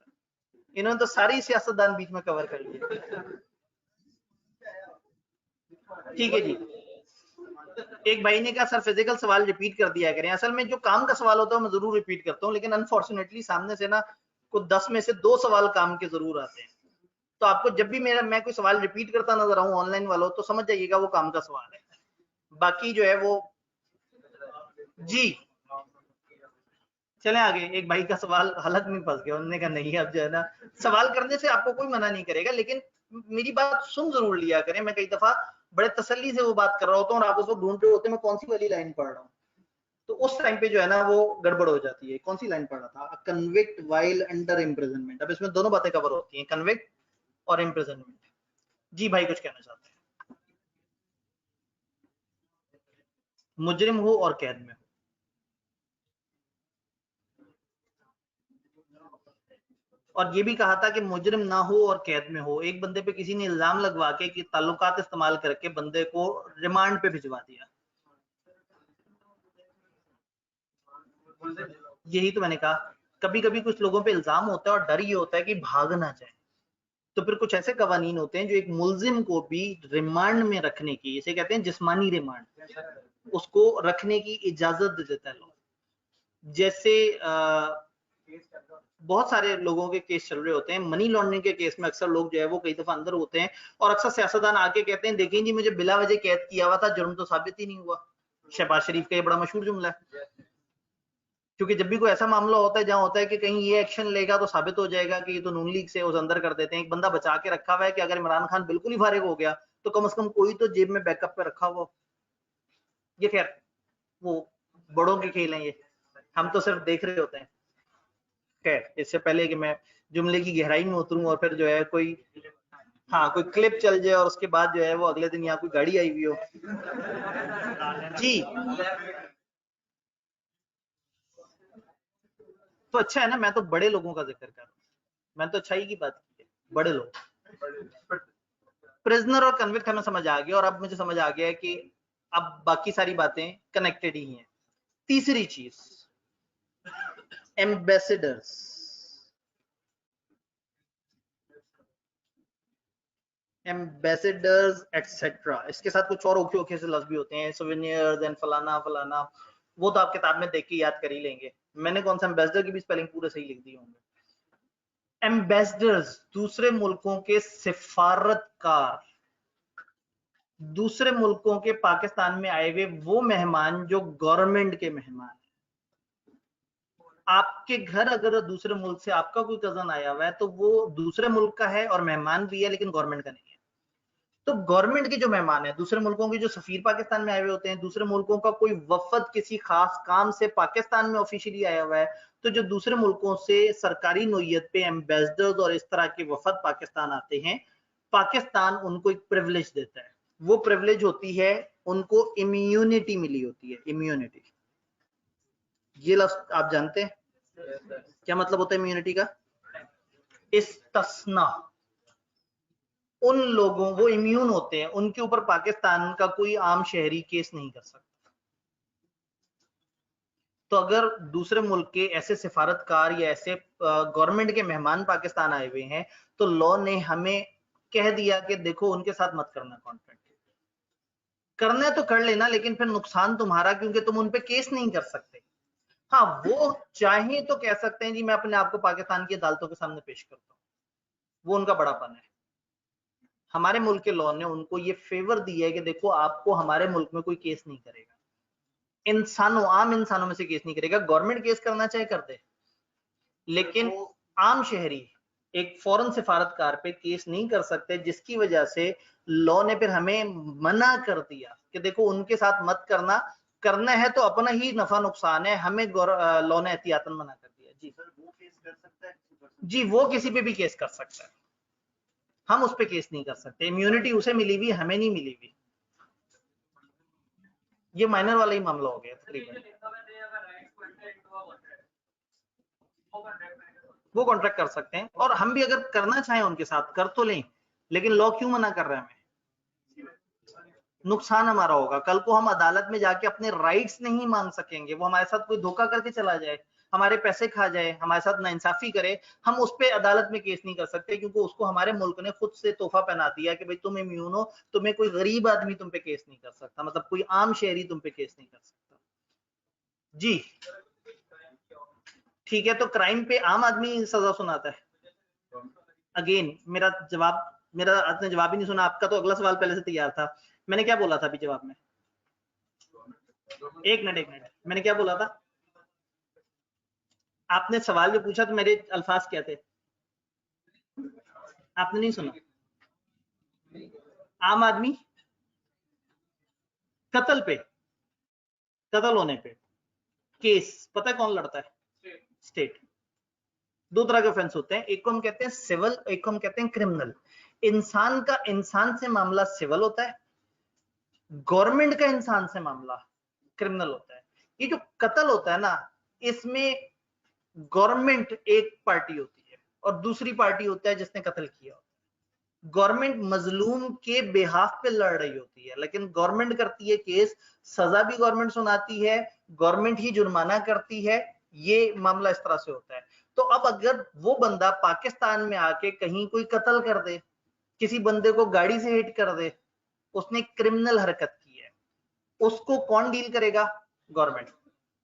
इन्होंने तो सारी सियासतदान बीच में कवर कर लिया। ठीक है जी। एक भाई ने कहा सर फिजिकल सवाल रिपीट कर दिया करें। असल में जो काम का सवाल होता है मैं जरूर रिपीट करता हूँ, लेकिन अनफॉर्चुनेटली सामने से ना कुछ 10 में से 2 सवाल काम के जरूर आते हैं। तो आपको जब भी मैं कोई सवाल रिपीट करता नजर आऊं ऑनलाइन वालों तो समझ जाइएगा वो काम का सवाल है। बाकी जो है वो जी चले आगे। एक भाई का सवाल हालत में फंस गया, उन्होंने कहा नहीं अब जो है ना सवाल करने से आपको कोई मना नहीं करेगा, लेकिन मेरी बात सुन जरूर लिया करें। मैं कई दफा बड़े तसल्ली से वो बात कर रहा होता हूँ और आप उसको ढूंढते होते मैं कौन सी वाली लाइन पढ़ रहा हूँ, तो उस टाइम पे जो है ना वो गड़बड़ हो जाती है। कौन सी लाइन पढ़ रहा था? Convict while under imprisonment. अब इसमें दोनों बातें कवर होती हैं, कन्विक्ट और इम्प्रिजनमेंट। जी भाई कुछ कहना चाहते हैं? मुजरिम हो और कैद में हो, और ये भी कहा था कि मुजरिम ना हो और कैद में हो। एक बंदे पे किसी ने इल्जाम लगवा के कि ताल्लुकात इस्तेमाल करके बंदे को रिमांड पे भिजवा दिया। यही तो मैंने कहा, कभी कभी कुछ लोगों पे इल्जाम होता है और डर ये होता है कि भाग ना जाए, तो फिर कुछ ऐसे कवानीन होते हैं जो एक मुल्जिम को भी रिमांड में रखने की, इसे कहते हैं जिस्मानी रिमांड, उसको रखने की इजाजत दे देता है लॉ। जैसे बहुत सारे लोगों के केस चल रहे होते हैं। मनी लॉन्ड्रिंग के केस में अक्सर लोग जो है वो कई दफा अंदर होते हैं और अक्सर सियासतदान आके कहते हैं देखें जी मुझे बिला वजह कैद किया हुआ था, जुर्म तो साबित ही नहीं हुआ। शहबाज शरीफ का ये बड़ा मशहूर जुमला है, क्योंकि जब भी कोई ऐसा मामला होता है जहां होता है कि कहीं ये एक्शन लेगा तो साबित हो जाएगा कि ये तो नून लीग से, उस अंदर कर देते हैं। एक बंदा बचा के रखा हुआ है कि अगर इमरान खान बिल्कुल ही फारिग हो गया तो कम से कम कोई तो जेब में बैकअप पे रखा हुआ। ये खैर वो बड़ों के खेल हैं, ये हम तो सिर्फ देख रहे होते हैं। खैर इससे पहले कि मैं जुमले की गहराई में उतरूं और फिर जो है कोई कोई क्लिप चल जाए और उसके बाद जो है वो अगले दिन यहाँ कोई गाड़ी आई हुई हो। जी तो अच्छा है ना, मैं तो बड़े लोगों का जिक्र कर रहा हूँ, मैंने तो अच्छाई की बात की है। बड़े लोग, प्रिजनर और कन्विक्ट हमें समझ आ गया, और अब मुझे समझ आ गया है कि अब बाकी सारी बातें कनेक्टेड ही हैं। तीसरी चीज, एम्बेसडर्स। एम्बेसडर्स एक्सेट्रा, इसके साथ कुछ और औखे औखे से लफ्ज भी होते हैं, सोवेनियर्स एंड फलाना फलाना, वो तो आप किताब में देख के याद कर ही लेंगे। मैंने कौन सा एम्बेसडर की भी स्पेलिंग पूरे सही लिख दी होंगे। एम्बेसडर्स दूसरे मुल्कों के सिफारतकार, दूसरे मुल्कों के पाकिस्तान में आए हुए वो मेहमान जो गवर्नमेंट के मेहमान हैं। आपके घर अगर दूसरे मुल्क से आपका कोई कजन आया हुआ है तो वो दूसरे मुल्क का है और मेहमान भी है लेकिन गवर्नमेंट का नहीं है। तो गवर्नमेंट के जो मेहमान है, दूसरे मुल्कों के जो सफीर पाकिस्तान में आए हुए होते हैं, दूसरे मुल्कों का कोई वफद किसी खास काम से पाकिस्तान में ऑफिशियली आया हुआ है, तो जो दूसरे मुल्कों से सरकारी नोयत पे एम्बेसडर्स और इस तरह के वफद पाकिस्तान आते हैं, पाकिस्तान उनको एक प्रिविलेज देता है। वो प्रिविलेज होती है, उनको इम्यूनिटी मिली होती है। इम्यूनिटी, ये लफ्ज आप जानते हैं क्या मतलब होता है इम्यूनिटी का? इस्तस्ना, उन लोगों, वो इम्यून होते हैं, उनके ऊपर पाकिस्तान का कोई आम शहरी केस नहीं कर सकता। तो अगर दूसरे मुल्क के ऐसे सिफारतकार या ऐसे गवर्नमेंट के मेहमान पाकिस्तान आए हुए हैं, तो लॉ ने हमें कह दिया कि देखो उनके साथ मत करना कॉन्ट्रैक्ट, करना है तो कर लेना लेकिन फिर नुकसान तुम्हारा, क्योंकि तुम उन पे केस नहीं कर सकते। हाँ, वो चाहे तो कह सकते हैं जी मैं अपने आप को पाकिस्तान की अदालतों के सामने पेश करता हूँ, वो उनका बड़ापन है। हमारे मुल्क के लॉ ने उनको ये फेवर दिया है कि देखो आपको हमारे मुल्क में कोई केस नहीं करेगा, इंसानों, आम इंसानों में से केस नहीं करेगा। गवर्नमेंट केस करना चाहे कर दे, लेकिन आम शहरी एक फॉरेन सिफारतकार पे केस नहीं कर सकते, जिसकी वजह से लॉ ने फिर हमें मना कर दिया कि देखो उनके साथ मत करना, करना है तो अपना ही नफा नुकसान है, हमें लॉ ने एहतियातन मना कर दिया। जी सर, वो केस कर सकता है? जी, वो किसी पे भी केस कर सकता है, हम उस पे केस नहीं कर सकते। इम्यूनिटी उसे मिली हुई, हमें नहीं मिली हुई। ये माइनर वाला ही मामला हो गया तकरीबन। वो कॉन्ट्रैक्ट कर सकते हैं, और हम भी अगर करना चाहें उनके साथ कर तो लें, लेकिन लॉ क्यों मना कर रहा है हमें? नुकसान हमारा होगा, कल को हम अदालत में जाके अपने राइट्स नहीं मांग सकेंगे। वो हमारे साथ कोई धोखा करके चला जाए, हमारे पैसे खा जाए, हमारे साथ नाइंसाफी करे, हम उस पे अदालत में केस नहीं कर सकते, क्योंकि उसको हमारे मुल्क ने खुद से तोहफा पहना दिया कि भाई तुम इम्यून हो, तुम्हें कोई गरीब आदमी तुम पे केस नहीं कर सकता, मतलब कोई आम शहरी तुम पे केस नहीं कर सकता। जी ठीक है, तो क्राइम पे आम आदमी सजा सुनाता है। अगेन मेरा आपने जवाब ही नहीं सुना, आपका तो अगला सवाल पहले से तैयार था। मैंने क्या बोला था अभी जवाब में? एक मिनट, मैंने क्या बोला था? आपने सवाल जो पूछा तो मेरे अल्फाज क्या थे, आपने नहीं सुना? आम आदमी कत्ल पे, कत्ल होने पे केस पता है कौन लड़ता है? स्टेट। दो तरह के ऑफेंस होते हैं, एक को हम कहते हैं सिविल, एक को हम कहते हैं क्रिमिनल। इंसान का इंसान से मामला सिविल होता है, गवर्नमेंट का इंसान से मामला क्रिमिनल होता है। ये जो कत्ल होता है ना, इसमें गवर्नमेंट एक पार्टी होती है और दूसरी पार्टी होता है जिसने कत्ल किया होता है। गवर्नमेंट मजलूम के बेहाफ पे लड़ रही होती है, लेकिन गवर्नमेंट करती है केस, सजा भी गवर्नमेंट सुनाती है, गवर्नमेंट ही जुर्माना करती है, ये मामला इस तरह से होता है। तो अब अगर वो बंदा पाकिस्तान में आके कहीं कोई कत्ल कर दे, किसी बंदे को गाड़ी से हिट कर दे, उसने क्रिमिनल हरकत की है, उसको कौन डील करेगा? गवर्नमेंट।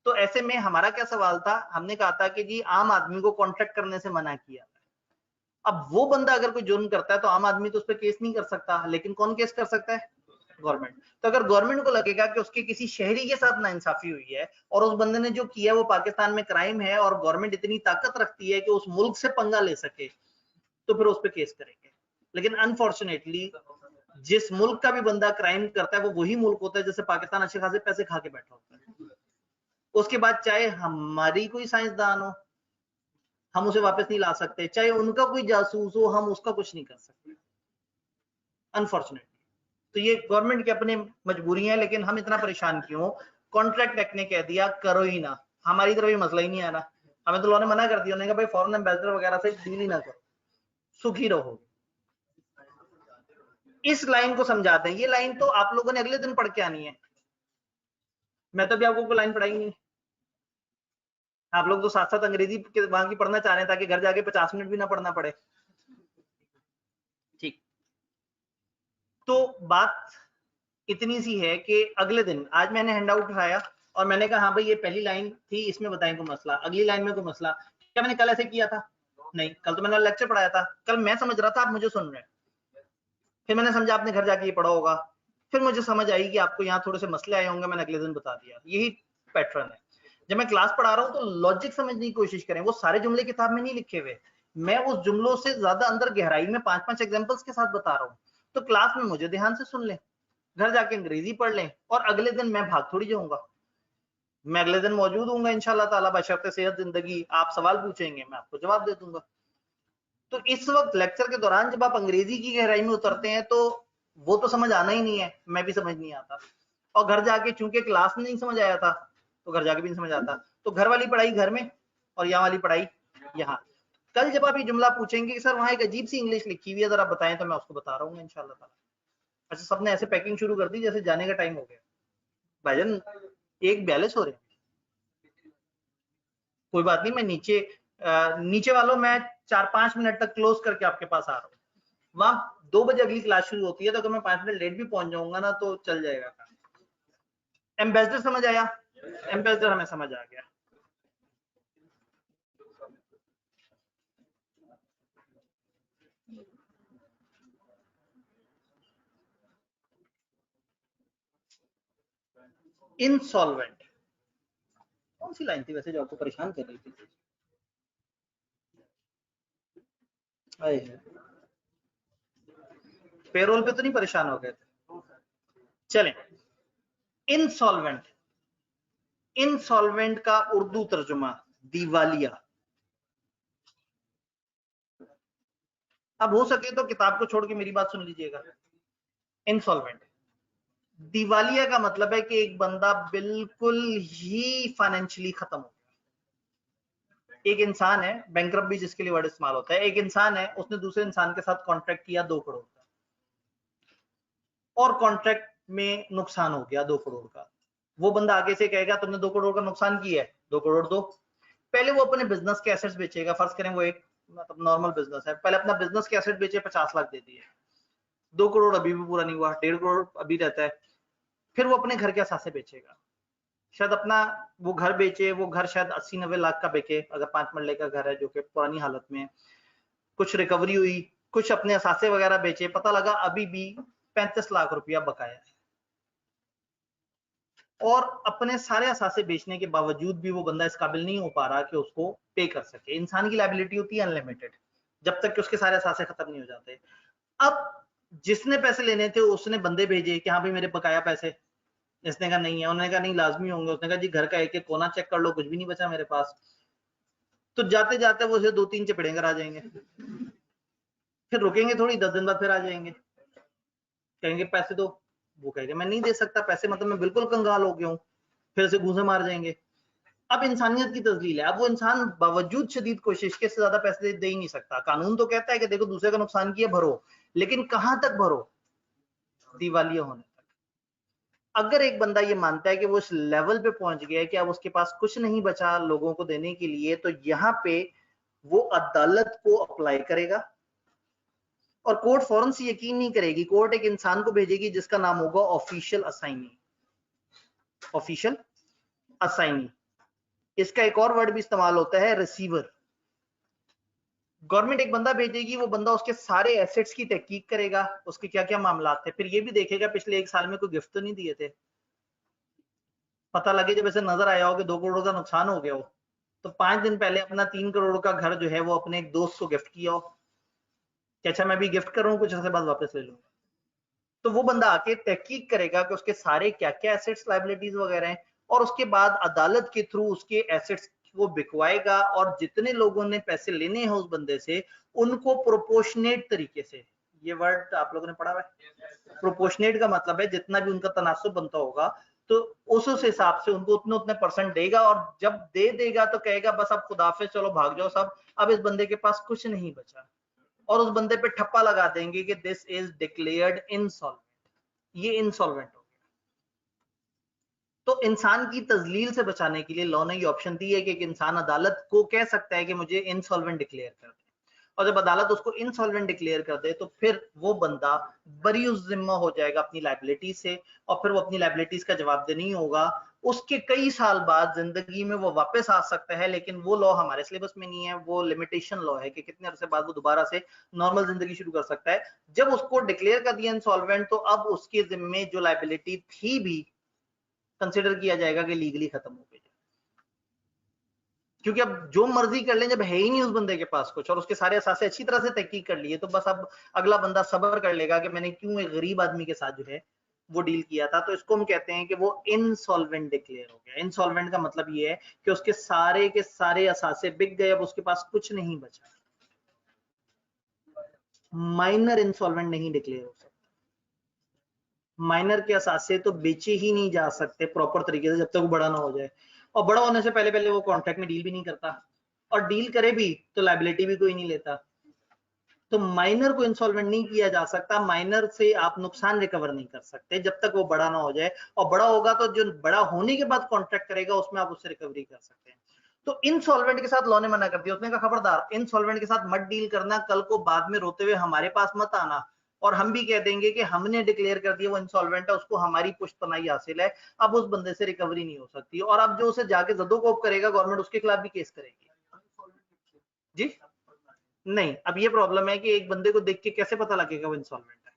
तो ऐसे में हमारा क्या सवाल था, हमने कहा था कि जी आम आदमी को कॉन्ट्रैक्ट करने से मना किया। अब वो बंदा अगर कोई जुर्म करता है तो आम आदमी तो उस पर केस नहीं कर सकता, लेकिन कौन केस कर सकता है? गवर्नमेंट। तो अगर गवर्नमेंट को लगेगा कि उसके किसी शहरी के साथ नाइंसाफी हुई है और उस बंदे ने जो किया वो पाकिस्तान में क्राइम है और गवर्नमेंट इतनी ताकत रखती है कि उस मुल्क से पंगा ले सके, तो फिर उस पर केस करेंगे। लेकिन अनफॉर्चुनेटली जिस मुल्क का भी बंदा क्राइम करता है वो वही मुल्क होता है जिससे पाकिस्तान अच्छे खासे पैसे खा के बैठा होता है। उसके बाद चाहे हमारी कोई साइंसदान हो, हम उसे वापस नहीं ला सकते, चाहे उनका कोई जासूस हो, हम उसका कुछ नहीं कर सकते अनफॉर्चुनेटली। तो ये गवर्नमेंट की अपनी मजबूरी है, लेकिन हम इतना परेशान क्यों? कॉन्ट्रैक्ट एक्ट ने कह दिया करो ही ना, हमारी तरफ ये मसला ही नहीं आना, हमें तो लॉ ने मना कर दिया, उन्होंने कहा भाई फॉरेन एम्बेसडर वगैरह से डील ही ना करो, सुखी रहो। इस लाइन को समझा दें, ये लाइन तो आप लोगों ने अगले दिन पढ़ के आनी है, मैं तो भी आपको कोई लाइन पढ़ाई नहीं। आप लोग तो साथ साथ अंग्रेजी के वहां की पढ़ना चाह रहे हैं ताकि घर जाके 50 मिनट भी ना पढ़ना पड़े। ठीक, तो बात इतनी सी है कि अगले दिन आज मैंने हैंड आउट उठाया और मैंने कहा हाँ भाई ये पहली लाइन थी, इसमें बताएं कोई मसला, अगली लाइन में कोई मसला। क्या मैंने कल ऐसे किया था? नहीं, कल तो मैंने लेक्चर पढ़ाया था, कल मैं समझ रहा था, आप मुझे सुन रहे हैं, फिर मैंने समझा आपने घर जाके ये पढ़ा होगा, फिर मुझे समझ आई कि आपको यहाँ थोड़े से मसले आए होंगे, मैंने अगले दिन बता दिया। यही पैटर्न है। जब मैं क्लास पढ़ा रहा हूँ तो लॉजिक समझने की कोशिश करें, वो सारे जुमले किताब में नहीं लिखे हुए, मैं उस जुमलों से ज्यादा अंदर गहराई में 5-5 एग्जांपल्स के साथ बता रहा हूँ। तो क्लास में मुझे ध्यान से सुन लें, घर जाके अंग्रेजी पढ़ लें, और अगले दिन मैं भाग थोड़ी जाऊंगा, मैं अगले दिन मौजूद हूंगा इंशाल्लाह ताला, बशर्ते सेहत जिंदगी। आप सवाल पूछेंगे, मैं आपको जवाब दे दूंगा। तो इस वक्त लेक्चर के दौरान जब आप अंग्रेजी की गहराई में उतरते हैं तो वो तो समझ आना ही नहीं है, मैं भी समझ नहीं आता, और घर जाके चूंकि क्लास में नहीं समझ आया था तो घर जाके भी नहीं समझ आता। तो घर वाली पढ़ाई घर में और यहाँ वाली पढ़ाई यहाँ। कल जब आप ये जुमला पूछेंगे कि सर वहां एक अजीब सी इंग्लिश लिखी हुई है, जरा बताएं, तो मैं उसको बता रहा हूँ इंशाल्लाह ताला। अच्छा, सबने ऐसे पैकिंग शुरू कर दी जैसे जाने का टाइम हो गया। भाईजान 1:42 हो रहे हैं, कोई बात नहीं, मैं नीचे वालों मैं 4-5 मिनट तक क्लोज करके आपके पास आ रहा हूँ। वहां 2 बजे अगली क्लास शुरू होती है, तो अगर मैं 5 मिनट लेट भी पहुंच जाऊंगा ना तो चल जाएगा। एम्बेसडर समझ आया? एम्बेसडर हमें समझ आ गया। इंसॉल्वेंट कौन सी लाइन थी वैसे जो आपको परेशान कर रही थी? पेरोल पे तो नहीं परेशान हो गए थे? चलें, इंसॉल्वेंट, इंसॉल्वेंट का उर्दू तर्जुमा दिवालिया। अब हो सके तो किताब को छोड़ के मेरी बात सुन लीजिएगा। इंसॉल्वेंट, दिवालिया का मतलब है कि एक बंदा बिल्कुल ही फाइनेंशियली खत्म हो गया। एक इंसान है, बैंकरप्ट भी जिसके लिए वर्ड इस्तेमाल होता है, एक इंसान है, उसने दूसरे इंसान के साथ कॉन्ट्रैक्ट किया 2 करोड़ का, और कॉन्ट्रैक्ट में नुकसान हो गया 2 करोड़ का। वो बंदा आगे से कहेगा तुमने 2 करोड़ का नुकसान किया है, 2 करोड़ दो। पहले वो अपने बिजनेस के एसेट्स बेचेगा, फर्ज करें वो एक मतलब नॉर्मल बिजनेस है, पहले अपना बिजनेस के एसेट बेचे, 50 लाख दे दिए, 2 करोड़ अभी भी पूरा नहीं हुआ, 1.5 करोड़ अभी रहता है। फिर वो अपने घर के असासे बेचेगा, शायद अपना वो घर बेचे, वो घर शायद 80-90 लाख का बिके, अगर 5 मरले का घर है जो कि पुरानी हालत में है। कुछ रिकवरी हुई, कुछ अपने असासे वगैरह बेचे, पता लगा अभी भी 35 लाख रुपया बकाया है, और अपने सारे असासे बेचने के बावजूद भी वो बंदा इस काबिल नहीं हो पा रहा कि उसको पे कर सके। इंसान की लायबिलिटी होती है अनलिमिटेड, जब तक कि उसके सारे असासे खत्म नहीं हो जाते। अब जिसने पैसे लेने थे उसने बंदे भेजे कि हाँ भाई मेरे बकाया पैसे, इसने कहा नहीं है, उन्होंने कहा नहीं लाजमी होंगे, उसने कहा जी घर का एक एक कोना चेक कर लो, कुछ भी नहीं बचा मेरे पास। तो जाते जाते वो 2-3 चपेड़े कर आ जाएंगे, फिर रुकेंगे थोड़ी, 10 दिन बाद फिर आ जाएंगे, कहेंगे पैसे दो, वो कहेगा मैं नहीं दे सकता पैसे, मतलब मैं बिल्कुल कंगाल हो गया हूँ, फिर से घूसे मार जाएंगे। अब इंसानियत की तस्लील है, अब वो इंसान बावजूद शदीद कोशिश के से ज्यादा पैसे दे ही नहीं सकता। कानून तो कहता है कि देखो दूसरे का नुकसान किया भरो, लेकिन कहां तक भरो? दिवालिया होने तक। अगर एक बंदा ये मानता है कि वो इस लेवल पे पहुंच गया है कि अब उसके पास कुछ नहीं बचा लोगों को देने के लिए, तो यहाँ पे वो अदालत को अप्लाई करेगा, और कोर्ट फौरन से यकीन नहीं करेगी, कोर्ट एक इंसान को भेजेगी जिसका नाम होगा ऑफिशियल असाइनी। ऑफिशियल असाइनी, इसका एक और वर्ड भी इस्तेमाल होता है रिसीवर। गवर्नमेंट एक बंदा भेजेगी, वो बंदा उसके सारे एसेट्स की तहकीक करेगा, उसके क्या क्या मामला थे, फिर ये भी देखेगा पिछले 1 साल में कोई गिफ्ट तो नहीं दिए थे। पता लगे जब ऐसे नजर आया हो कि 2 करोड़ का नुकसान हो गया हो, तो 5 दिन पहले अपना 3 करोड़ का घर जो है वो अपने एक दोस्त को गिफ्ट किया हो कि अच्छा मैं भी गिफ्ट कर रहा हूँ, कुछ अर्से बाद वापस ले लूंगा। तो वो बंदा आके तहकीक करेगा कि उसके सारे क्या क्या एसेट्स लायबिलिटीज वगैरह हैं, और उसके बाद अदालत के थ्रू उसके एसेट्स वो बिकवाएगा, और जितने लोगों ने पैसे लेने हैं उस बंदे से उनको प्रोपोर्शनेट तरीके से, ये वर्ड आप लोगों ने पढ़ा हुआ है, प्रोपोर्शनेट का मतलब है जितना भी उनका तनासुब बनता होगा तो उस हिसाब से उनको उतने उतने परसेंट देगा, और जब दे देगा तो कहेगा बस अब खुदाफिज चलो भाग जाओ सब, अब इस बंदे के पास कुछ नहीं बचा, और उस बंदे पे ठप्पा लगा देंगे कि दिस इज डिक्लेयर्ड इंसॉल्वेंट, ये इंसॉल्वेंट हो गया। तो इंसान की तजलील से बचाने के लिए लॉ ने ये ऑप्शन दी है कि एक इंसान अदालत को कह सकता है कि मुझे इंसॉल्वेंट डिक्लेयर कर दे, और जब अदालत उसको इंसॉल्वेंट डिक्लेयर कर दे तो फिर वो बंदा बरीउज़ जिम्मा हो जाएगा अपनी लायबिलिटी से, और फिर वो अपनी लायबिलिटीज का जवाबदेह नहीं होगा। उसके कई साल बाद जिंदगी में वो वापस आ सकता है, लेकिन वो लॉ हमारे सिलेबस में नहीं है, वो लिमिटेशन लॉ है कि कितने अरसे बाद वो दोबारा से नॉर्मल जिंदगी शुरू कर सकता है। जब उसको डिक्लेयर कर दिया इंसॉल्वेंट, तो अब उसके जिम्मे जो लायबिलिटी थी भी कंसिडर किया जाएगा कि लीगली खत्म हो गई। क्योंकि अब जो मर्जी कर लें, जब है ही नहीं उस बंदे के पास कुछ और उसके सारे असासे अच्छी तरह से तहकीक कर लिए, तो बस अब अगला बंदा सब्र कर लेगा कि मैंने क्यों एक गरीब आदमी के साथ जो है वो डील किया था। तो इसको हम कहते हैं कि वो इनसॉल्वेंट डिक्लेयर हो गया। इनसॉल्वेंट का मतलब ये है कि उसके सारे के सारे असासे बिक गए, अब उसके पास कुछ नहीं बचा। माइनर इंसॉल्वेंट नहीं डिक्लेयर हो सकता। माइनर के असासे तो बेचे ही नहीं जा सकते प्रॉपर तरीके से जब तक वो बड़ा ना हो जाए, और बड़ा होने से पहले पहले वो कॉन्ट्रैक्ट में डील भी नहीं करता, और डील करे भी तो लायबिलिटी भी कोई नहीं लेता। तो माइनर को इंसॉल्वेंट नहीं किया जा सकता, माइनर से आप नुकसान रिकवर नहीं कर सकते जब तक वो बड़ा ना हो जाए, और बड़ा होगा तो जो बड़ा होने के बाद कॉन्ट्रैक्ट करेगा उसमें आप उससे रिकवरी कर सकते हैं। तो इनसॉल्वेंट के साथ लॉ ने मना कर दिया, उसने कहा खबरदार इनसॉल्वेंट के साथ मत डील करना, कल को बाद में रोते हुए हमारे पास मत आना और हम भी कह देंगे कि हमने डिक्लेयर कर दिया वो इंसॉल्वेंट है, उसको हमारी पुश्तनाई हासिल है, अब उस बंदे से रिकवरी नहीं हो सकती, और अब जो उसे जाके जदोकोब करेगा गवर्नमेंट उसके खिलाफ भी केस करेगी। जी नहीं, अब ये प्रॉब्लम है कि एक बंदे को देख के कैसे पता लगेगा वो इंसॉल्वेंट है?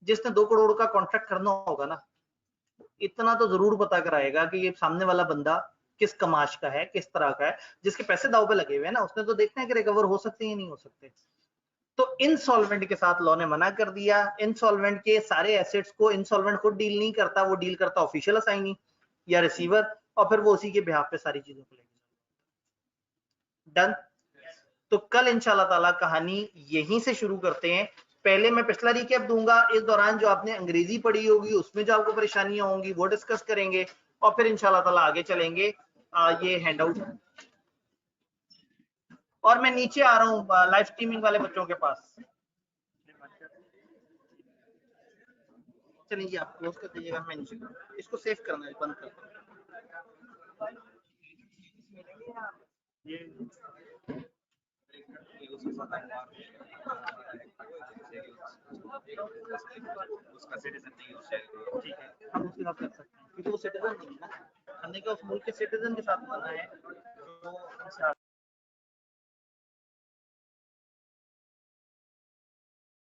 जिसने 2 करोड़ का कॉन्ट्रैक्ट करना होगा ना, इतना तो जरूर पता कराएगा कि ये सामने वाला बंदा किस कमाश का है, किस तरह का है, जिसके पैसे दाव पे लगे हुए हैं ना, उसने तो देखना है कि रिकवर हो सकते हैं या नहीं हो सकते। तो इंसॉल्वेंट के साथ लॉ ने मना कर दिया। इंसॉल्वेंट के सारे एसेट्स को इंसॉल्वेंट खुद डील नहीं करता, वो डील करता ऑफिशियल असाइनी या रिसीवर, और फिर वो उसी के बिहाफ पे सारी चीजों को लेके डन। तो कल इंशाल्लाह ताला कहानी यहीं से शुरू करते हैं। पहले मैं पिछला रिकैप दूंगा, इस दौरान जो आपने अंग्रेजी पढ़ी होगी उसमें जो आपको परेशानियां होंगी वो डिस्कस करेंगे, और फिर इंशाल्लाह ताला आगे चलेंगे। ये हैंडआउट, और मैं नीचे आ रहा हूँ लाइव स्ट्रीमिंग वाले बच्चों के पास। चलिए आप क्लोज कर दीजिएगा, मैं नीचे इसको सेव करना है, बंद कर उसका सिटीजन नहीं हो जाएगा। ठीक है, हम उसके साथ कर सकते हैं क्योंकि वो सिटीजन नहीं है ना, हमने कहा उस मुल्क के सिटीजन के साथ करना है। तो